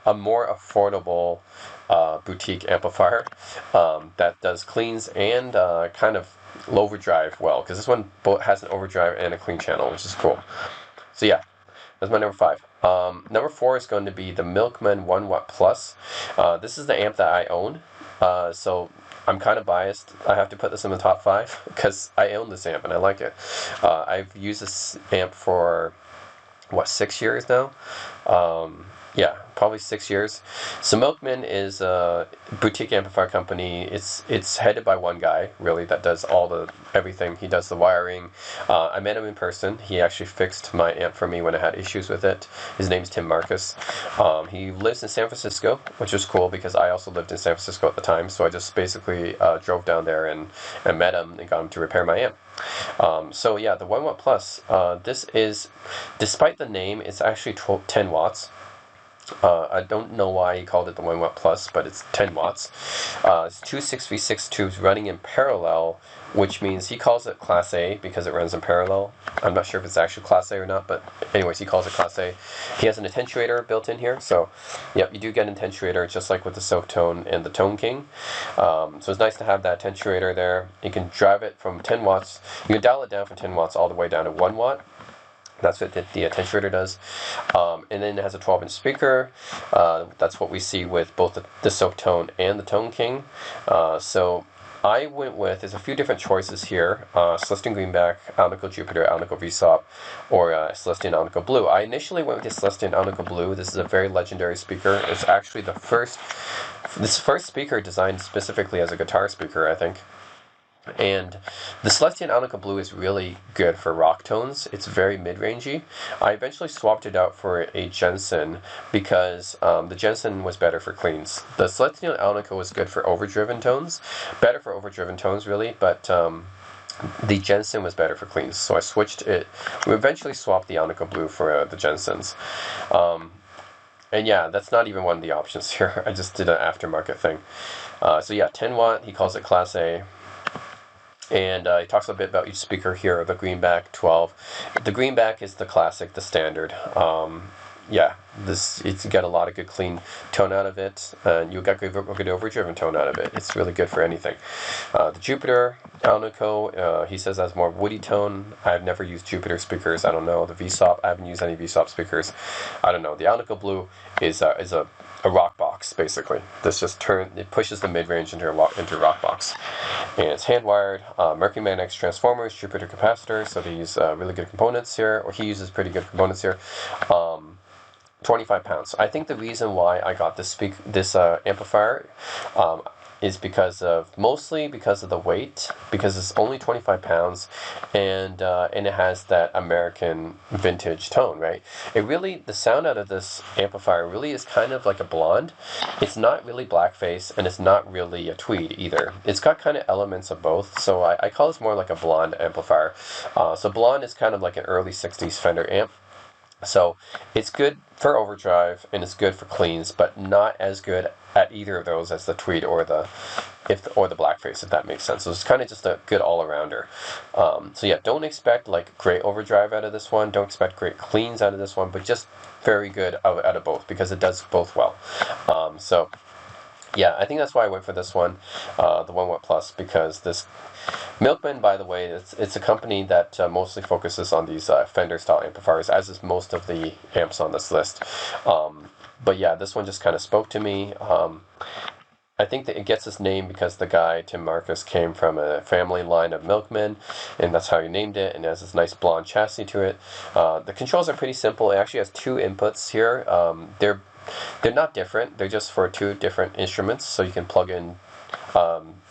a more affordable boutique amplifier that does cleans and kind of low overdrive well. Because this one both has an overdrive and a clean channel, which is cool. So yeah, that's my number 5. Number 4 is going to be the Milkman 1W Plus. This is the amp that I own. So I'm kind of biased. I have to put this in the top 5 because I own this amp and I like it. I've used this amp for 6 years now. Yeah, probably 6 years. So Milkman is a boutique amplifier company. It's headed by one guy, really, that does everything. He does the wiring. I met him in person. He actually fixed my amp for me when I had issues with it. His name's Tim Marcus. He lives in San Francisco, which was cool because I also lived in San Francisco at the time. So I just basically drove down there and met him and got him to repair my amp. So yeah, the 1W Plus. This is, despite the name, it's actually 10 watts. I don't know why he called it the 1W Plus, but it's 10 watts. It's 2 6v6 tubes running in parallel, which means he calls it Class A because it runs in parallel. I'm not sure if it's actually Class A or not, but anyways, he calls it Class A. He has an attenuator built in here, so yep, you do get an attenuator just like with the Silktone and the Tone King. So it's nice to have that attenuator there. You can drive it from 10 watts. You can dial it down from 10 watts all the way down to 1 watt. That's what the attenuator does. And then it has a 12-inch speaker. That's what we see with both the Silktone and the Tone King. So I went with, there's a few different choices here. Celestion Greenback, Alnico Jupiter, Alnico VSOP, or Celestion Alnico Blue. I initially went with the Celestion Alnico Blue. This is a very legendary speaker. It's actually this first speaker designed specifically as a guitar speaker, I think. And the Celestion Alnica Blue is really good for rock tones. It's very mid-rangey. I eventually swapped it out for a Jensen because the Jensen was better for cleans. The Celestion Alnica was good for overdriven tones, better for overdriven tones really, but the Jensen was better for cleans. So I switched it. We eventually swapped the Alnica Blue for the Jensens. And yeah, that's not even one of the options here. I just did an aftermarket thing. So yeah, 10 watt, he calls it Class A. And he talks a bit about each speaker here, the Greenback 12. The Greenback is the classic, the standard. Yeah, it's got a lot of good clean tone out of it, and you got good overdriven tone out of it. It's really good for anything. The Jupiter Alnico, he says has more woody tone. I've never used Jupiter speakers. I don't know. The VSOP, I haven't used any VSOP speakers. I don't know. The Alnico Blue is a rock box basically. This just it pushes the mid range into a rock box, and it's hand wired. Mercury Magnetics transformers, Jupiter capacitor. So they use really good components here, or he uses pretty good components here. 25 pounds. I think the reason why I got this amplifier is mostly because of the weight, because it's only 25 pounds, and it has that American vintage tone, right? The sound out of this amplifier really is kind of like a blonde. It's not really blackface, and it's not really a tweed either. It's got kind of elements of both, so I call this more like a blonde amplifier. So blonde is kind of like an early 60s Fender amp. So it's good for overdrive and it's good for cleans, but not as good at either of those as the tweed or the blackface, if that makes sense. So it's kind of just a good all-arounder. So yeah, don't expect like great overdrive out of this one. Don't expect great cleans out of this one, but just very good out of both, because it does both well. So yeah, I think that's why I went for this one, the 1 Watt Plus, because this Milkman, by the way, it's a company that mostly focuses on these Fender style amplifiers, as is most of the amps on this list. But yeah, this one just kind of spoke to me. I think that it gets its name because the guy, Tim Marcus, came from a family line of milkmen, and that's how he named it, and it has this nice blonde chassis to it. The controls are pretty simple. It actually has two inputs here. They're not different. They're just for two different instruments, so you can plug in.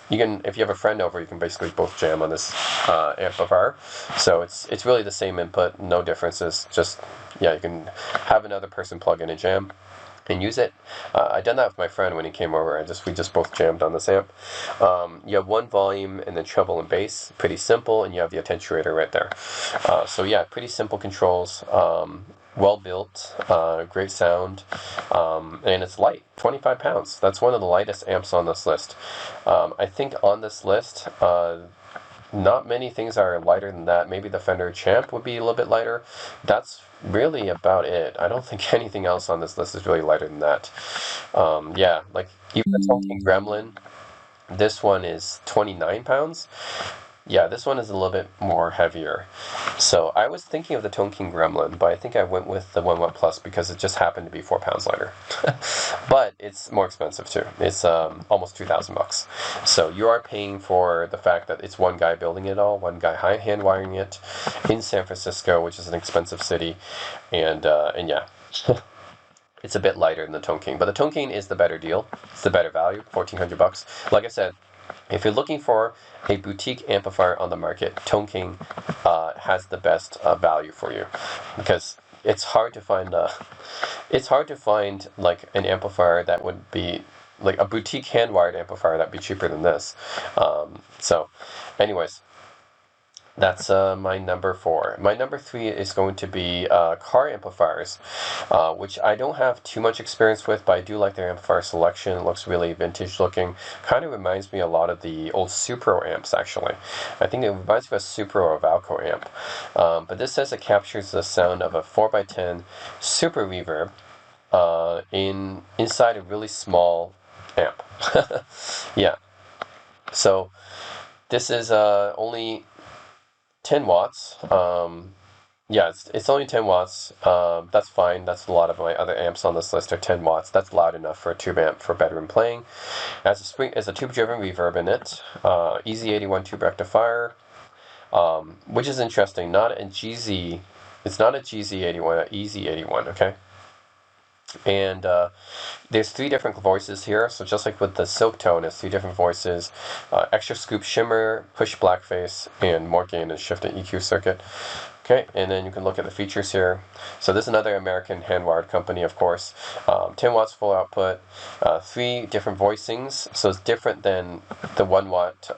If you have a friend over, you can basically both jam on this amplifier. So it's really the same input, no differences. Just yeah, you can have another person plug in and jam and use it. I done that with my friend when he came over. We just both jammed on this amp. You have one volume and then treble and bass, pretty simple, and you have the attenuator right there. So yeah, pretty simple controls. Well built, great sound, and it's light, 25 pounds. That's one of the lightest amps on this list. I think on this list, not many things are lighter than that. Maybe the Fender Champ would be a little bit lighter. That's really about it. I don't think anything else on this list is really lighter than that. Yeah, like even the Tonking Gremlin, this one is 29 pounds. Yeah, this one is a little bit more heavier. So I was thinking of the Tonking Gremlin, but I think I went with the 1 Watt Plus because it just happened to be 4 pounds lighter. But it's more expensive too. It's almost $2,000. So you are paying for the fact that it's one guy building it all, one guy hand wiring it in San Francisco, which is an expensive city, and yeah. It's a bit lighter than the Tonking, but the Tonking is the better deal. It's the better value, $1,400. Like I said, if you're looking for a boutique amplifier on the market, Tonking has the best value for you, because it's hard to find like an amplifier that would be like a boutique hand-wired amplifier that'd be cheaper than this. So, anyways. That's my number 4. My number 3 is going to be car amplifiers, which I don't have too much experience with, but I do like their amplifier selection. It looks really vintage looking. Kind of reminds me a lot of the old Supro amps, actually. I think it reminds me of a Supro or Valco amp. But this says it captures the sound of a 4x10 super reverb inside a really small amp. Yeah. So this is only 10 watts. Yeah, it's only 10 watts. That's fine. That's a lot of my other amps on this list are 10 watts. That's loud enough for a tube amp for bedroom playing. Has a tube-driven reverb in it. EZ81 tube rectifier, which is interesting. Not a GZ. It's not a GZ81, a EZ81. Okay. And there's 3 different voices here, so just like with the Silktone, there's 3 different voices: extra scoop shimmer, push blackface, and more gain and shift and EQ circuit. Okay, and then you can look at the features here. So this is another American hand-wired company, of course. 10 watts full output, 3 different voicings, so it's different than the 1 watt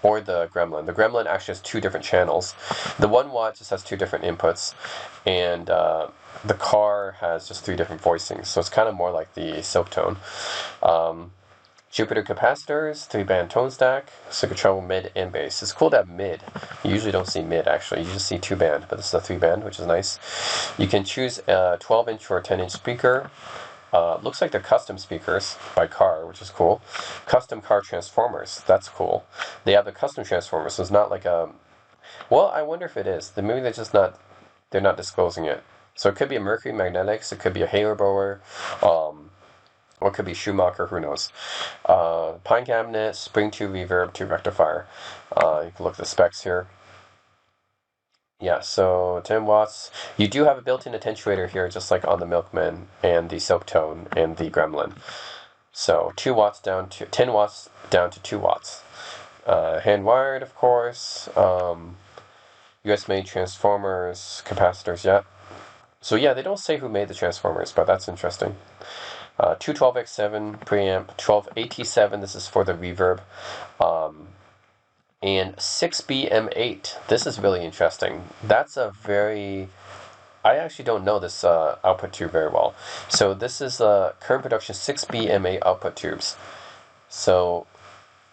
or the Gremlin. The Gremlin actually has 2 different channels. The 1 watt just has 2 different inputs, and the car has just 3 different voicings, so it's kind of more like the Silktone. Jupiter capacitors, 3-band tone stack, so you can travel mid and bass. It's cool to have mid. You usually don't see mid, actually. You just see 2-band, but this is a 3-band, which is nice. You can choose a 12-inch or a 10-inch speaker. Looks like they're custom speakers by car, which is cool. Custom car transformers, that's cool. They have the custom transformers, so it's not like a... Well, I wonder if it is. Maybe they're not disclosing it. So it could be a Mercury Magnetics, it could be a Haler-Bower, or it could be Schumacher, who knows. Pine cabinet, spring 2 reverb, 2 rectifier. You can look at the specs here. Yeah, so 10 watts. You do have a built-in attenuator here, just like on the Milkman and the Silktone and the Gremlin. So 2 watts down to 10 watts down to 2 watts. Hand wired, of course. US made transformers, capacitors, yeah. So yeah, they don't say who made the transformers, but that's interesting. 212X7 preamp, 12 AT7, this is for the reverb, and 6BM8. This is really interesting. That's a very... I actually don't know this output tube very well. So this is current production 6BM8 output tubes. So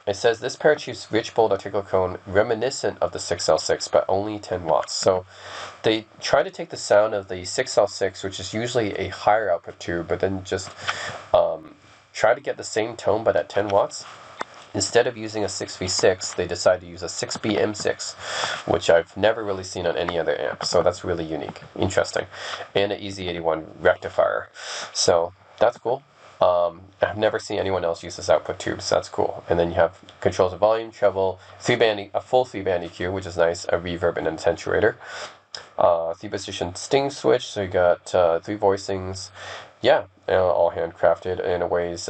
it says this pair achieves rich, bold articulate cone reminiscent of the 6L6, but only 10 watts. So they try to take the sound of the 6L6, which is usually a higher output tube, but then just try to get the same tone but at 10 watts. Instead of using a 6V6, they decided to use a 6BM6, which I've never really seen on any other amp. So that's really unique, interesting. And an EZ81 rectifier. So that's cool. I've never seen anyone else use this output tube, so that's cool. And then you have controls of volume, treble, a full 3-band EQ, which is nice, a reverb and an attenuator. 3-position sting switch, so you got 3 voicings. Yeah, all handcrafted, and it weighs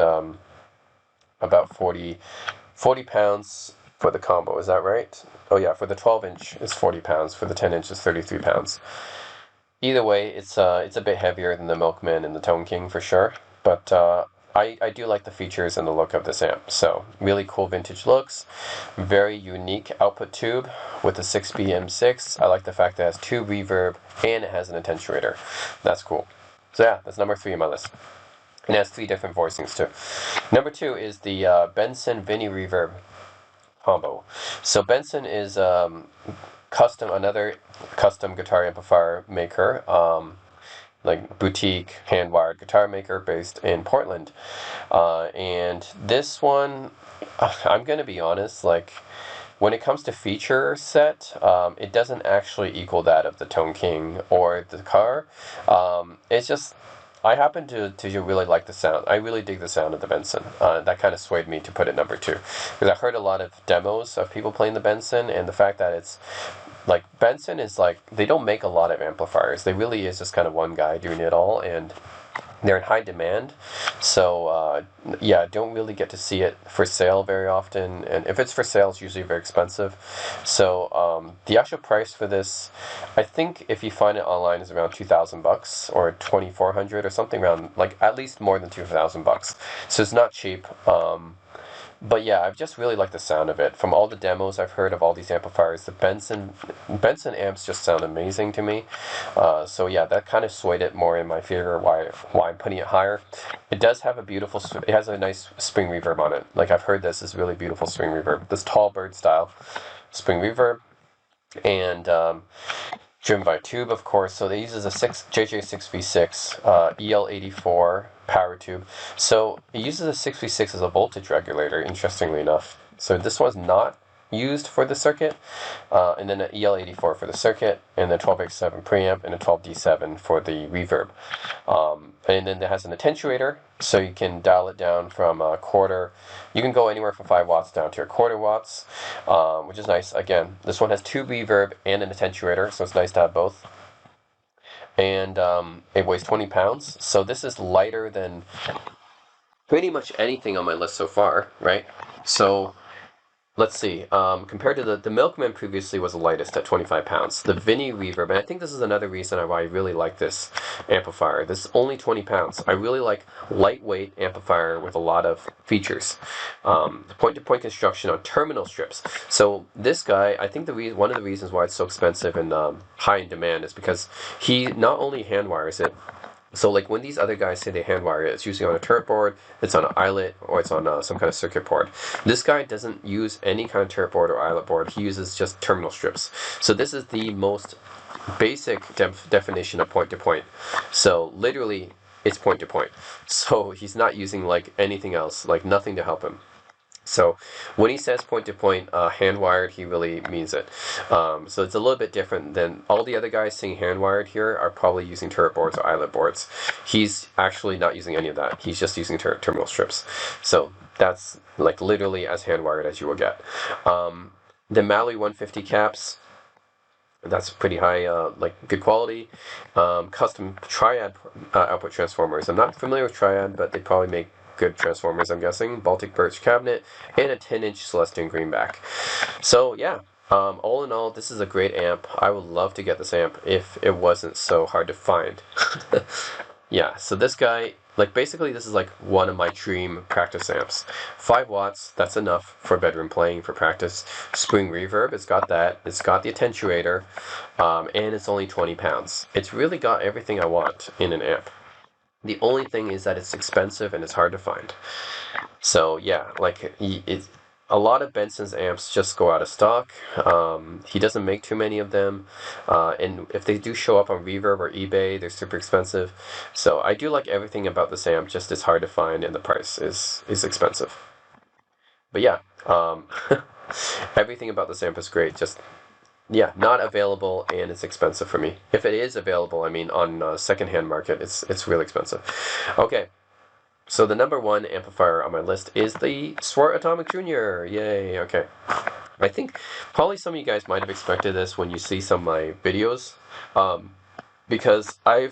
about 40 pounds for the combo, is that right? Oh yeah, for the 12-inch it's 40 pounds, for the 10-inch is 33 pounds. Either way, it's a bit heavier than the Milkman and the Tone King for sure, but I do like the features and the look of this amp. So really cool vintage looks, very unique output tube with the 6BM6. I like the fact that it has 2 reverb and it has an attenuator. That's cool. So yeah, that's number 3 on my list. And it has 3 different voicings too. Number 2 is the Benson Vinny Reverb combo. So Benson is another custom guitar amplifier maker, like boutique hand-wired guitar maker based in Portland. And this one, I'm gonna be honest, like when it comes to feature set, it doesn't actually equal that of the Tone King or the car. It's just, I happen to really like the sound. I really dig the sound of the Benson. That kind of swayed me to put it number 2. Because I heard a lot of demos of people playing the Benson, and the fact that it's, like, Benson is like, they don't make a lot of amplifiers. They really is just kind of one guy doing it all, and they're in high demand. So, yeah, don't really get to see it for sale very often. And if it's for sale, it's usually very expensive. So, the actual price for this, I think if you find it online, is around $2,000 or $2,400 or something around, like, at least more than $2,000. So it's not cheap. But yeah, I've just really liked the sound of it. From all the demos I've heard of all these amplifiers, the Benson amps just sound amazing to me. So yeah, that kind of swayed it more in my favor. Why I'm putting it higher. It does have it has a nice spring reverb on it. Like, I've heard this is really beautiful spring reverb. This tall bird style spring reverb, and driven by a tube, of course. So they use a JJ6V6 EL84 power tube. So it uses a 6V6 as a voltage regulator, interestingly enough. So this one's not used for the circuit, and then an EL84 for the circuit, and then 12X7 preamp, and a 12D7 for the reverb. And then it has an attenuator, so you can dial it down from a quarter. You can go anywhere from 5 watts down to a quarter watts, which is nice. Again, this one has 2 reverb and an attenuator, so it's nice to have both. and it weighs 20 pounds. So this is lighter than pretty much anything on my list so far, right? So let's see. Compared to the Milkman previously was the lightest at 25 pounds. The Vinny Reverb, and I think this is another reason why I really like this amplifier. This is only 20 pounds. I really like lightweight amplifier with a lot of features. Point-to-point construction on terminal strips. So this guy, I think one of the reasons why it's so expensive and high in demand is because he not only hand wires it. So like when these other guys say they hand wire it, it's usually on a turret board, it's on an eyelet, or it's on some kind of circuit board. This guy doesn't use any kind of turret board or eyelet board. He uses just terminal strips. So this is the most basic definition of point to point. So literally, it's point to point. So he's not using like anything else, like nothing to help him. So when he says point to point, hand wired, he really means it. So it's a little bit different than all the other guys saying hand wired here are probably using turret boards or eyelet boards. He's actually not using any of that. He's just using terminal strips. So that's like literally as hand wired as you will get. The Mali 150 caps. That's pretty high, like good quality. Custom Triad output transformers. I'm not familiar with Triad, but they probably make good transformers, I'm guessing. Baltic Birch cabinet, and a 10-inch Celestion greenback. So yeah, all in all, this is a great amp. I would love to get this amp if it wasn't so hard to find. Yeah, so this guy, like basically this is like one of my dream practice amps. 5 watts, that's enough for bedroom playing, for practice. Spring reverb, it's got that. It's got the attenuator, and it's only 20 pounds. It's really got everything I want in an amp. The only thing is that it's expensive and it's hard to find. So yeah, like a lot of Benson's amps just go out of stock. He doesn't make too many of them, and if they do show up on Reverb or eBay, they're super expensive. So I do like everything about this amp, just it's hard to find and the price is expensive. But yeah, everything about this amp is great. Just yeah, not available and it's expensive for me. If it is available, I mean on secondhand market, it's really expensive. Okay, so the number 1 amplifier on my list is the Swart Atomic Junior. Yay! Okay, I think probably some of you guys might have expected this when you see some of my videos, because I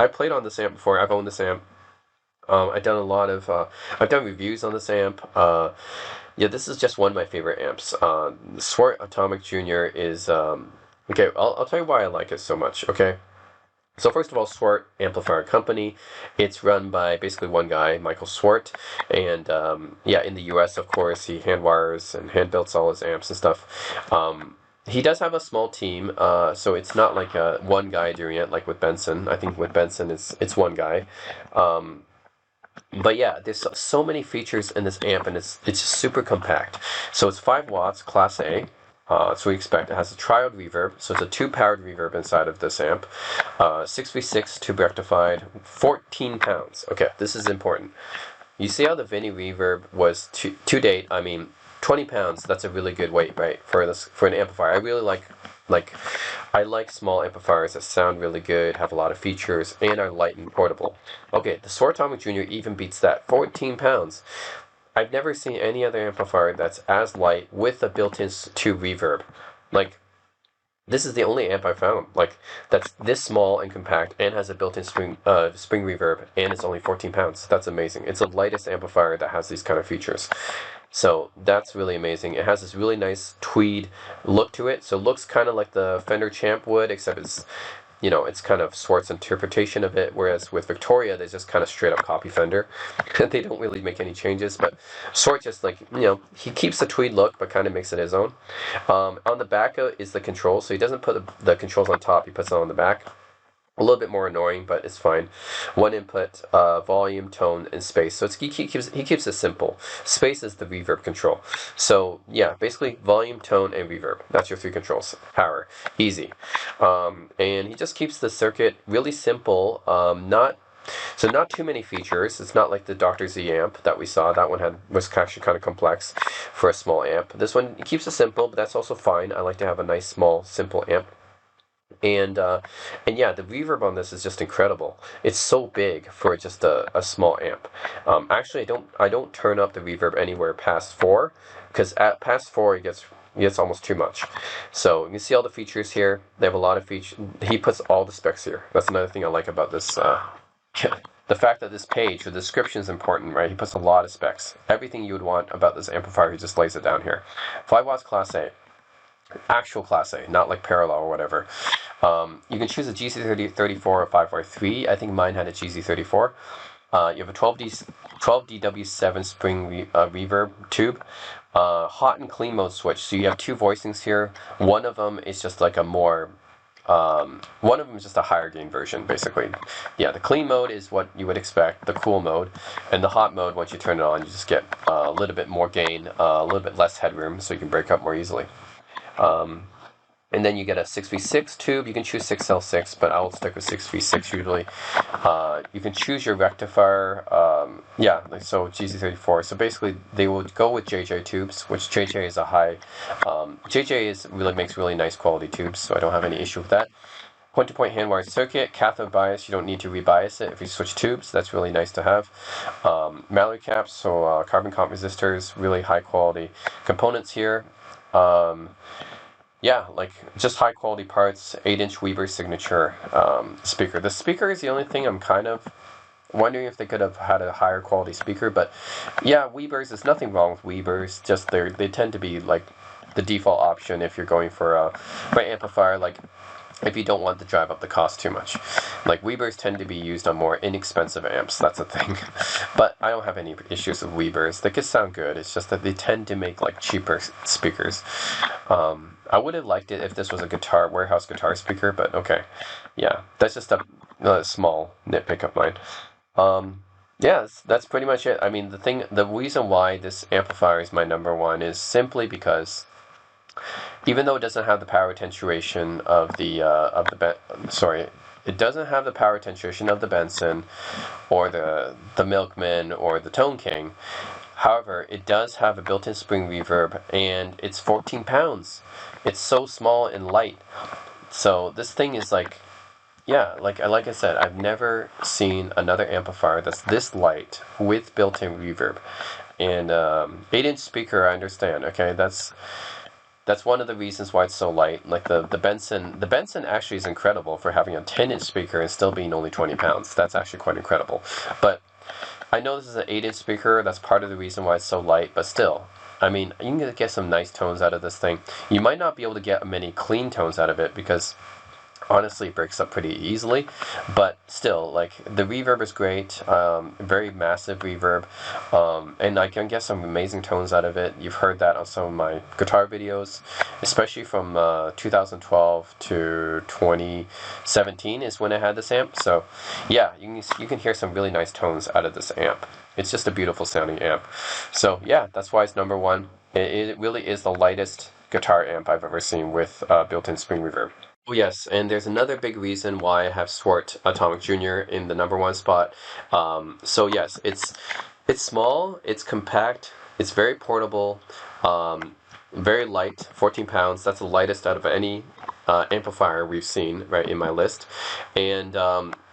played on this amp before. I've owned this amp. I've done a lot of I've done reviews on this amp. Yeah, this is just one of my favorite amps. Swart Atomic Junior is okay. I'll tell you why I like it so much. Okay, so first of all, Swart Amplifier Company. It's run by basically one guy, Michael Swart, and yeah, in the U.S. of course, he hand wires and hand builds all his amps and stuff. He does have a small team, so it's not like one guy doing it like with Benson. I think with Benson it's one guy. But yeah, there's so many features in this amp, and it's just super compact. So it's 5 watts, Class A. So we expect it has a triode reverb, so it's a 2-powered reverb inside of this amp. 6v6 tube rectified, 14 pounds. Okay, this is important. You see how the Vinny reverb was to date? I mean, 20 pounds. That's a really good weight, right, for an amplifier. I really like I like small amplifiers that sound really good, have a lot of features, and are light and portable. Okay, the Swart Atomic Junior even beats that. 14 pounds. I've never seen any other amplifier that's as light with a built-in tube reverb. Like, this is the only amp I found, like, that's this small and compact and has a built-in spring reverb, and it's only 14 pounds. That's amazing. It's the lightest amplifier that has these kind of features. So that's really amazing. It has this really nice tweed look to it. So it looks kind of like the Fender Champ would, except it's, you know, it's kind of Swart's interpretation of it. Whereas with Victoria, they just kind of straight up copy Fender. They don't really make any changes. But Swart just like, you know, he keeps the tweed look, but kind of makes it his own. On the back is the controls. So he doesn't put the controls on top. He puts it on the back. A little bit more annoying, but it's fine. One input, volume, tone, and space. So he keeps it simple. Space is the reverb control. So yeah, basically volume, tone, and reverb. That's your 3 controls. Power, easy. And he just keeps the circuit really simple. Not too many features. It's not like the Dr. Z amp that we saw. That one was actually kind of complex for a small amp. This one keeps it simple, but that's also fine. I like to have a nice, small, simple amp. And yeah, the reverb on this is just incredible. It's so big for just a small amp. Actually, I don't turn up the reverb anywhere past 4, because at past 4 it gets it's almost too much. So you can see all the features here. They have a lot of features. He puts all the specs here. That's another thing I like about this. The fact that this page, the description is important, right? He puts a lot of specs. Everything you would want about this amplifier, he just lays it down here. 5 watts Class A. Actual Class A, not like parallel or whatever. You can choose a GC34 or 5R3. I think mine had a GC34. You have a 12DW7 spring reverb tube. Hot and clean mode switch. So you have two voicings here. One of them is just like a more one of them is just a higher gain version, basically. Yeah, the clean mode is what you would expect, the cool mode, and the hot mode, once you turn it on, you just get a little bit more gain, a little bit less headroom, so you can break up more easily. And then you get a 6v6 tube. You can choose 6L6, but I will stick with 6v6 usually. You can choose your rectifier. So GC34. So basically, they will go with JJ tubes, which JJ is a high. JJ makes really nice quality tubes, so I don't have any issue with that. Point-to-point hand-wired circuit, cathode bias. You don't need to rebias it if you switch tubes. That's really nice to have. Mallory caps, so carbon comp resistors, really high quality components here. Just high quality parts, 8-inch Weber signature speaker. The speaker is the only thing I'm kind of wondering if they could have had a higher quality speaker, but yeah, Webers, there's nothing wrong with Webers, just they tend to be like the default option if you're going for an amplifier, like if you don't want to drive up the cost too much. Like Webers tend to be used on more inexpensive amps, that's a thing. But I don't have any issues with Webers. They could sound good, it's just that they tend to make like cheaper speakers. I would have liked it if this was a warehouse guitar speaker, but okay. Yeah, that's just a small nitpick of mine. That's pretty much it. I mean, the reason why this amplifier is my number one is simply because even though it doesn't have the power attenuation of it doesn't have the power attenuation of the Benson or the Milkman or the Tone King. However, it does have a built-in spring reverb, and it's 14 pounds. It's so small and light. So this thing is like I said, I've never seen another amplifier that's this light with built-in reverb. And 8-inch speaker, I understand. Okay, that's one of the reasons why it's so light. Like the Benson actually is incredible for having a 10-inch speaker and still being only 20 pounds. That's actually quite incredible. But I know this is an 8-inch speaker. That's part of the reason why it's so light. But still, I mean, you can get some nice tones out of this thing. You might not be able to get many clean tones out of it because honestly it breaks up pretty easily, but still, like, the reverb is great, very massive reverb, and I can get some amazing tones out of it. You've heard that on some of my guitar videos, especially from 2012 to 2017 is when I had this amp. So yeah, you can hear some really nice tones out of this amp. It's just a beautiful sounding amp. So yeah, that's why it's number one. It really is the lightest guitar amp I've ever seen with built-in spring reverb. Oh yes, and there's another big reason why I have Swart Atomic Jr. in the number one spot. So yes, it's small, it's compact, it's very portable, very light, 14 pounds. That's the lightest out of any amplifier we've seen right in my list, and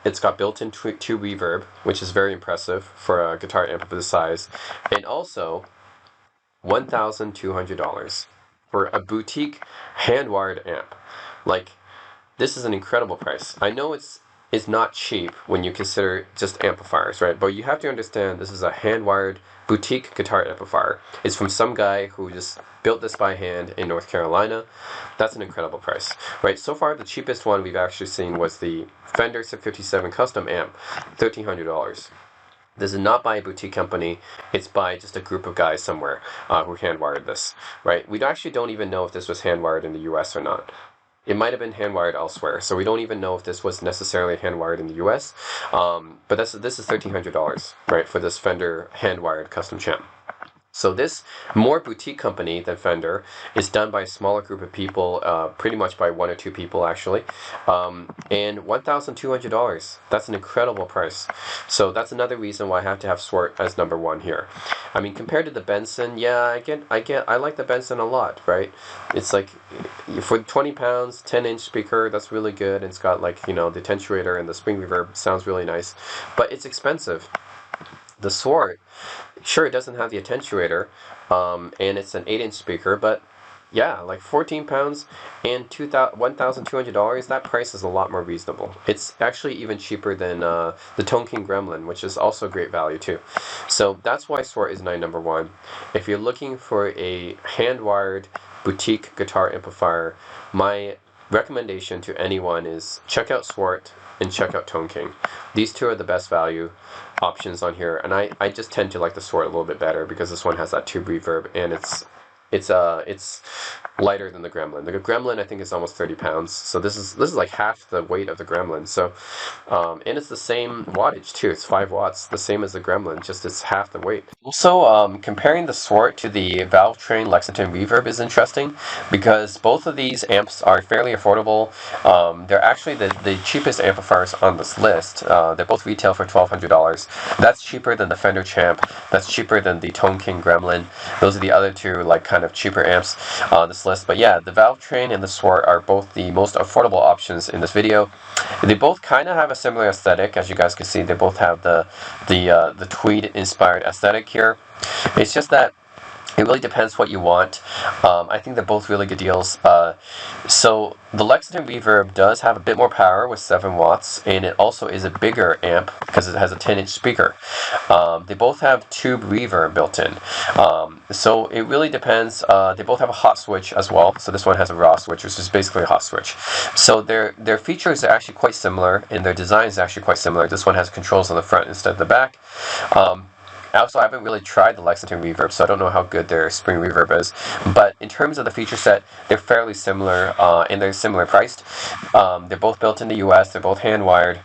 it's got built-in tube reverb, which is very impressive for a guitar amp of this size, and also $1,200 for a boutique hand-wired amp. Like, this is an incredible price. I know it's not cheap when you consider just amplifiers, right? But you have to understand this is a hand-wired boutique guitar amplifier. It's from some guy who just built this by hand in North Carolina. That's an incredible price, right? So far, the cheapest one we've actually seen was the Fender 57 Custom Amp, $1,300. This is not by a boutique company. It's by just a group of guys somewhere who hand-wired this, right? We actually don't even know if this was hand-wired in the US or not. It might have been hand-wired elsewhere, so we don't even know if this was necessarily hand-wired in the US. But this is $1,300, right, for this Fender hand-wired custom champ. So this more boutique company than Fender is done by a smaller group of people, pretty much by one or two people actually, and $1,200. That's an incredible price. So that's another reason why I have to have Swart as number one here. I mean, compared to the Benson, yeah, I like the Benson a lot, right? It's like, for 20 pounds, 10-inch speaker, that's really good. It's got, like, you know, the attenuator and the spring reverb, sounds really nice, but it's expensive. The Swart, sure, it doesn't have the attenuator, and it's an 8-inch speaker, but yeah, like 14 pounds and $1,200. That price is a lot more reasonable. It's actually even cheaper than the Tone King Gremlin, which is also great value too. So that's why Swart is my number one. If you're looking for a hand-wired boutique guitar amplifier, my recommendation to anyone is check out Swart and check out Tone King. These two are the best value options on here, and I just tend to like the Swart a little bit better because this one has that tube reverb, and it's lighter than the Gremlin. The Gremlin I think is almost 30 pounds, so this is like half the weight of the Gremlin. So, and it's the same wattage too. It's 5 watts, the same as the Gremlin, just it's half the weight. Also, comparing the Swart to the Valve Train Lexington Reverb is interesting because both of these amps are fairly affordable. They're actually the cheapest amplifiers on this list. They both retail for $1,200. That's cheaper than the Fender Champ. That's cheaper than the Tone King Gremlin. Those are the other two like kind of cheaper amps on this list. But yeah, the Valve Train and the Swart are both the most affordable options in this video. They both kind of have a similar aesthetic, as you guys can see. They both have the tweed inspired aesthetic here. It's just that it really depends what you want. I think they're both really good deals. So the Lexington Reverb does have a bit more power with 7 watts, and it also is a bigger amp because it has a 10-inch speaker. They both have tube reverb built in. So it really depends. They both have a hot switch as well. So this one has a raw switch, which is basically a hot switch. So their features are actually quite similar, and their design is actually quite similar. This one has controls on the front instead of the back. Also, I haven't really tried the Lexington Reverb, so I don't know how good their spring reverb is. But in terms of the feature set, they're fairly similar, and they're similar priced. They're both built in the US, they're both hand-wired.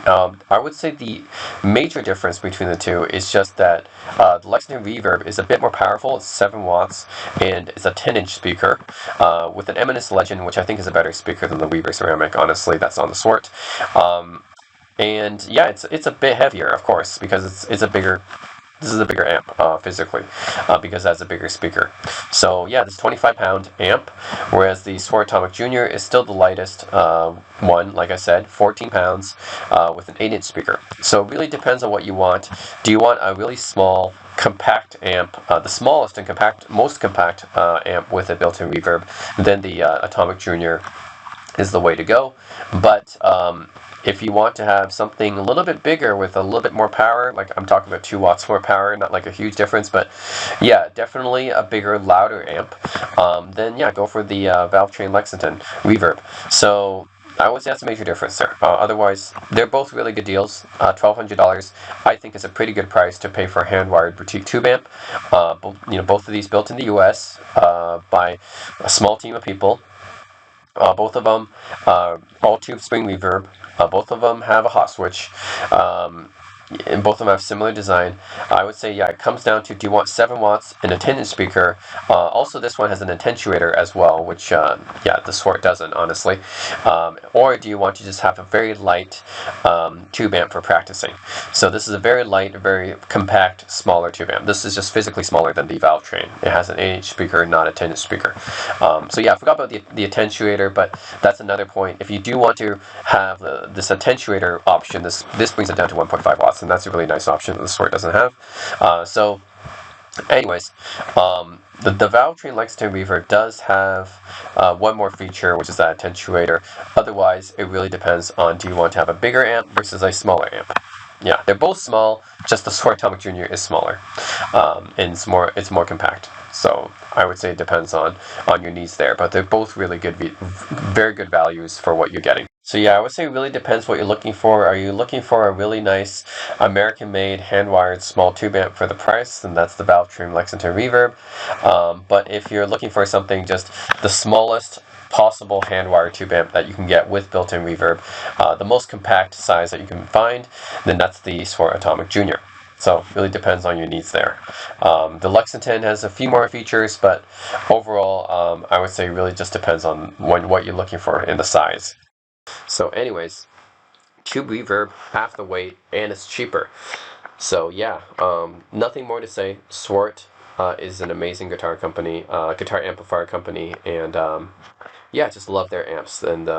I would say the major difference between the two is just that the Lexington Reverb is a bit more powerful. It's 7 watts, and it's a 10-inch speaker with an Eminence Legend, which I think is a better speaker than the Weber Ceramic, honestly. That's on the Swart. And yeah, it's a bit heavier, of course, because it's a bigger. This is a bigger amp physically, because it has a bigger speaker. So yeah, this 25-pound amp, whereas the Swart Atomic Junior is still the lightest one. Like I said, 14 pounds with an 8-inch speaker. So it really depends on what you want. Do you want a really small, compact amp, the smallest and most compact amp with a built-in reverb? Then the Atomic Junior is the way to go. But if you want to have something a little bit bigger with a little bit more power, like I'm talking about 2 watts more power, not like a huge difference, but yeah, definitely a bigger, louder amp, then yeah, go for the Valve Train Lexington Reverb. So I would say that's a major difference there. Otherwise, they're both really good deals. $1,200, I think, is a pretty good price to pay for a hand-wired boutique tube amp. Both of these built in the U.S. By a small team of people. Both of them all tube spring reverb. Both of them have a hot switch. And both of them have similar design. I would say, yeah, it comes down to, do you want 7 watts and a 10-inch speaker? Also, this one has an attenuator as well, which, yeah, the Swart doesn't, honestly. Or do you want to just have a very light tube amp for practicing? So this is a very light, very compact, smaller tube amp. This is just physically smaller than the Valve Train. It has an 8-inch speaker, not a 10-inch speaker. So yeah, I forgot about the attenuator, but that's another point. If you do want to have this attenuator option, this brings it down to 1.5 watts. And that's a really nice option that the Swart doesn't have. So anyways, the Valve Train Lexington Reverb does have one more feature, which is that attenuator. Otherwise, it really depends on, do you want to have a bigger amp versus a smaller amp? Yeah, they're both small, just the Swart Atomic Junior is smaller, and it's more compact. So I would say it depends on your needs there, but they're both really good, very good values for what you're getting. So yeah, I would say it really depends what you're looking for. Are you looking for a really nice American-made hand-wired small tube amp for the price? Then that's the Valve Train Lexington Reverb. But if you're looking for something just the smallest possible hand-wired tube amp that you can get with built-in reverb, the most compact size that you can find, then that's the Swart Atomic Junior. So it really depends on your needs there. The Lexington has a few more features, but overall, I would say it really just depends on what you're looking for in the size. So anyways, tube reverb, half the weight, and it's cheaper. So yeah, nothing more to say. Swart is an amazing guitar company, guitar amplifier company, and yeah, just love their amps. And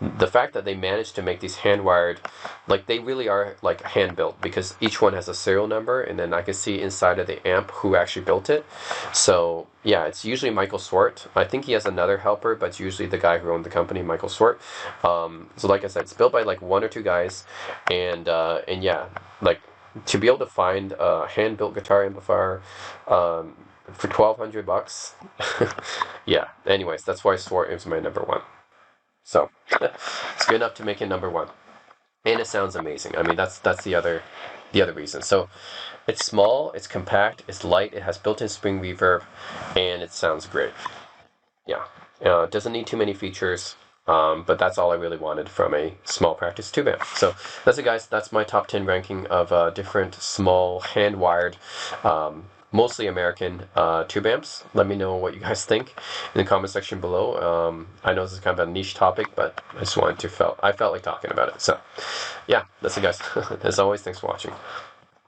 the fact that they managed to make these hand wired, like they really are like hand built, because each one has a serial number, and then I can see inside of the amp who actually built it. So yeah, it's usually Michael Swart. I think he has another helper, but it's usually the guy who owned the company, Michael Swart. So like I said, it's built by like one or two guys, and yeah, like to be able to find a hand built guitar amplifier for $1,200. Yeah. Anyways, that's why Swart is my number one. So it's good enough to make it number one, and it sounds amazing. I mean, that's the other reason. So it's small, it's compact, it's light, it has built-in spring reverb, and it sounds great. Yeah, it doesn't need too many features. But that's all I really wanted from a small practice tube amp. So that's it, guys. That's my top 10 ranking of different small hand-wired, mostly American tube amps. Let me know what you guys think in the comment section below. I know this is kind of a niche topic, but I felt like talking about it. So yeah, that's it, guys. As always, thanks for watching.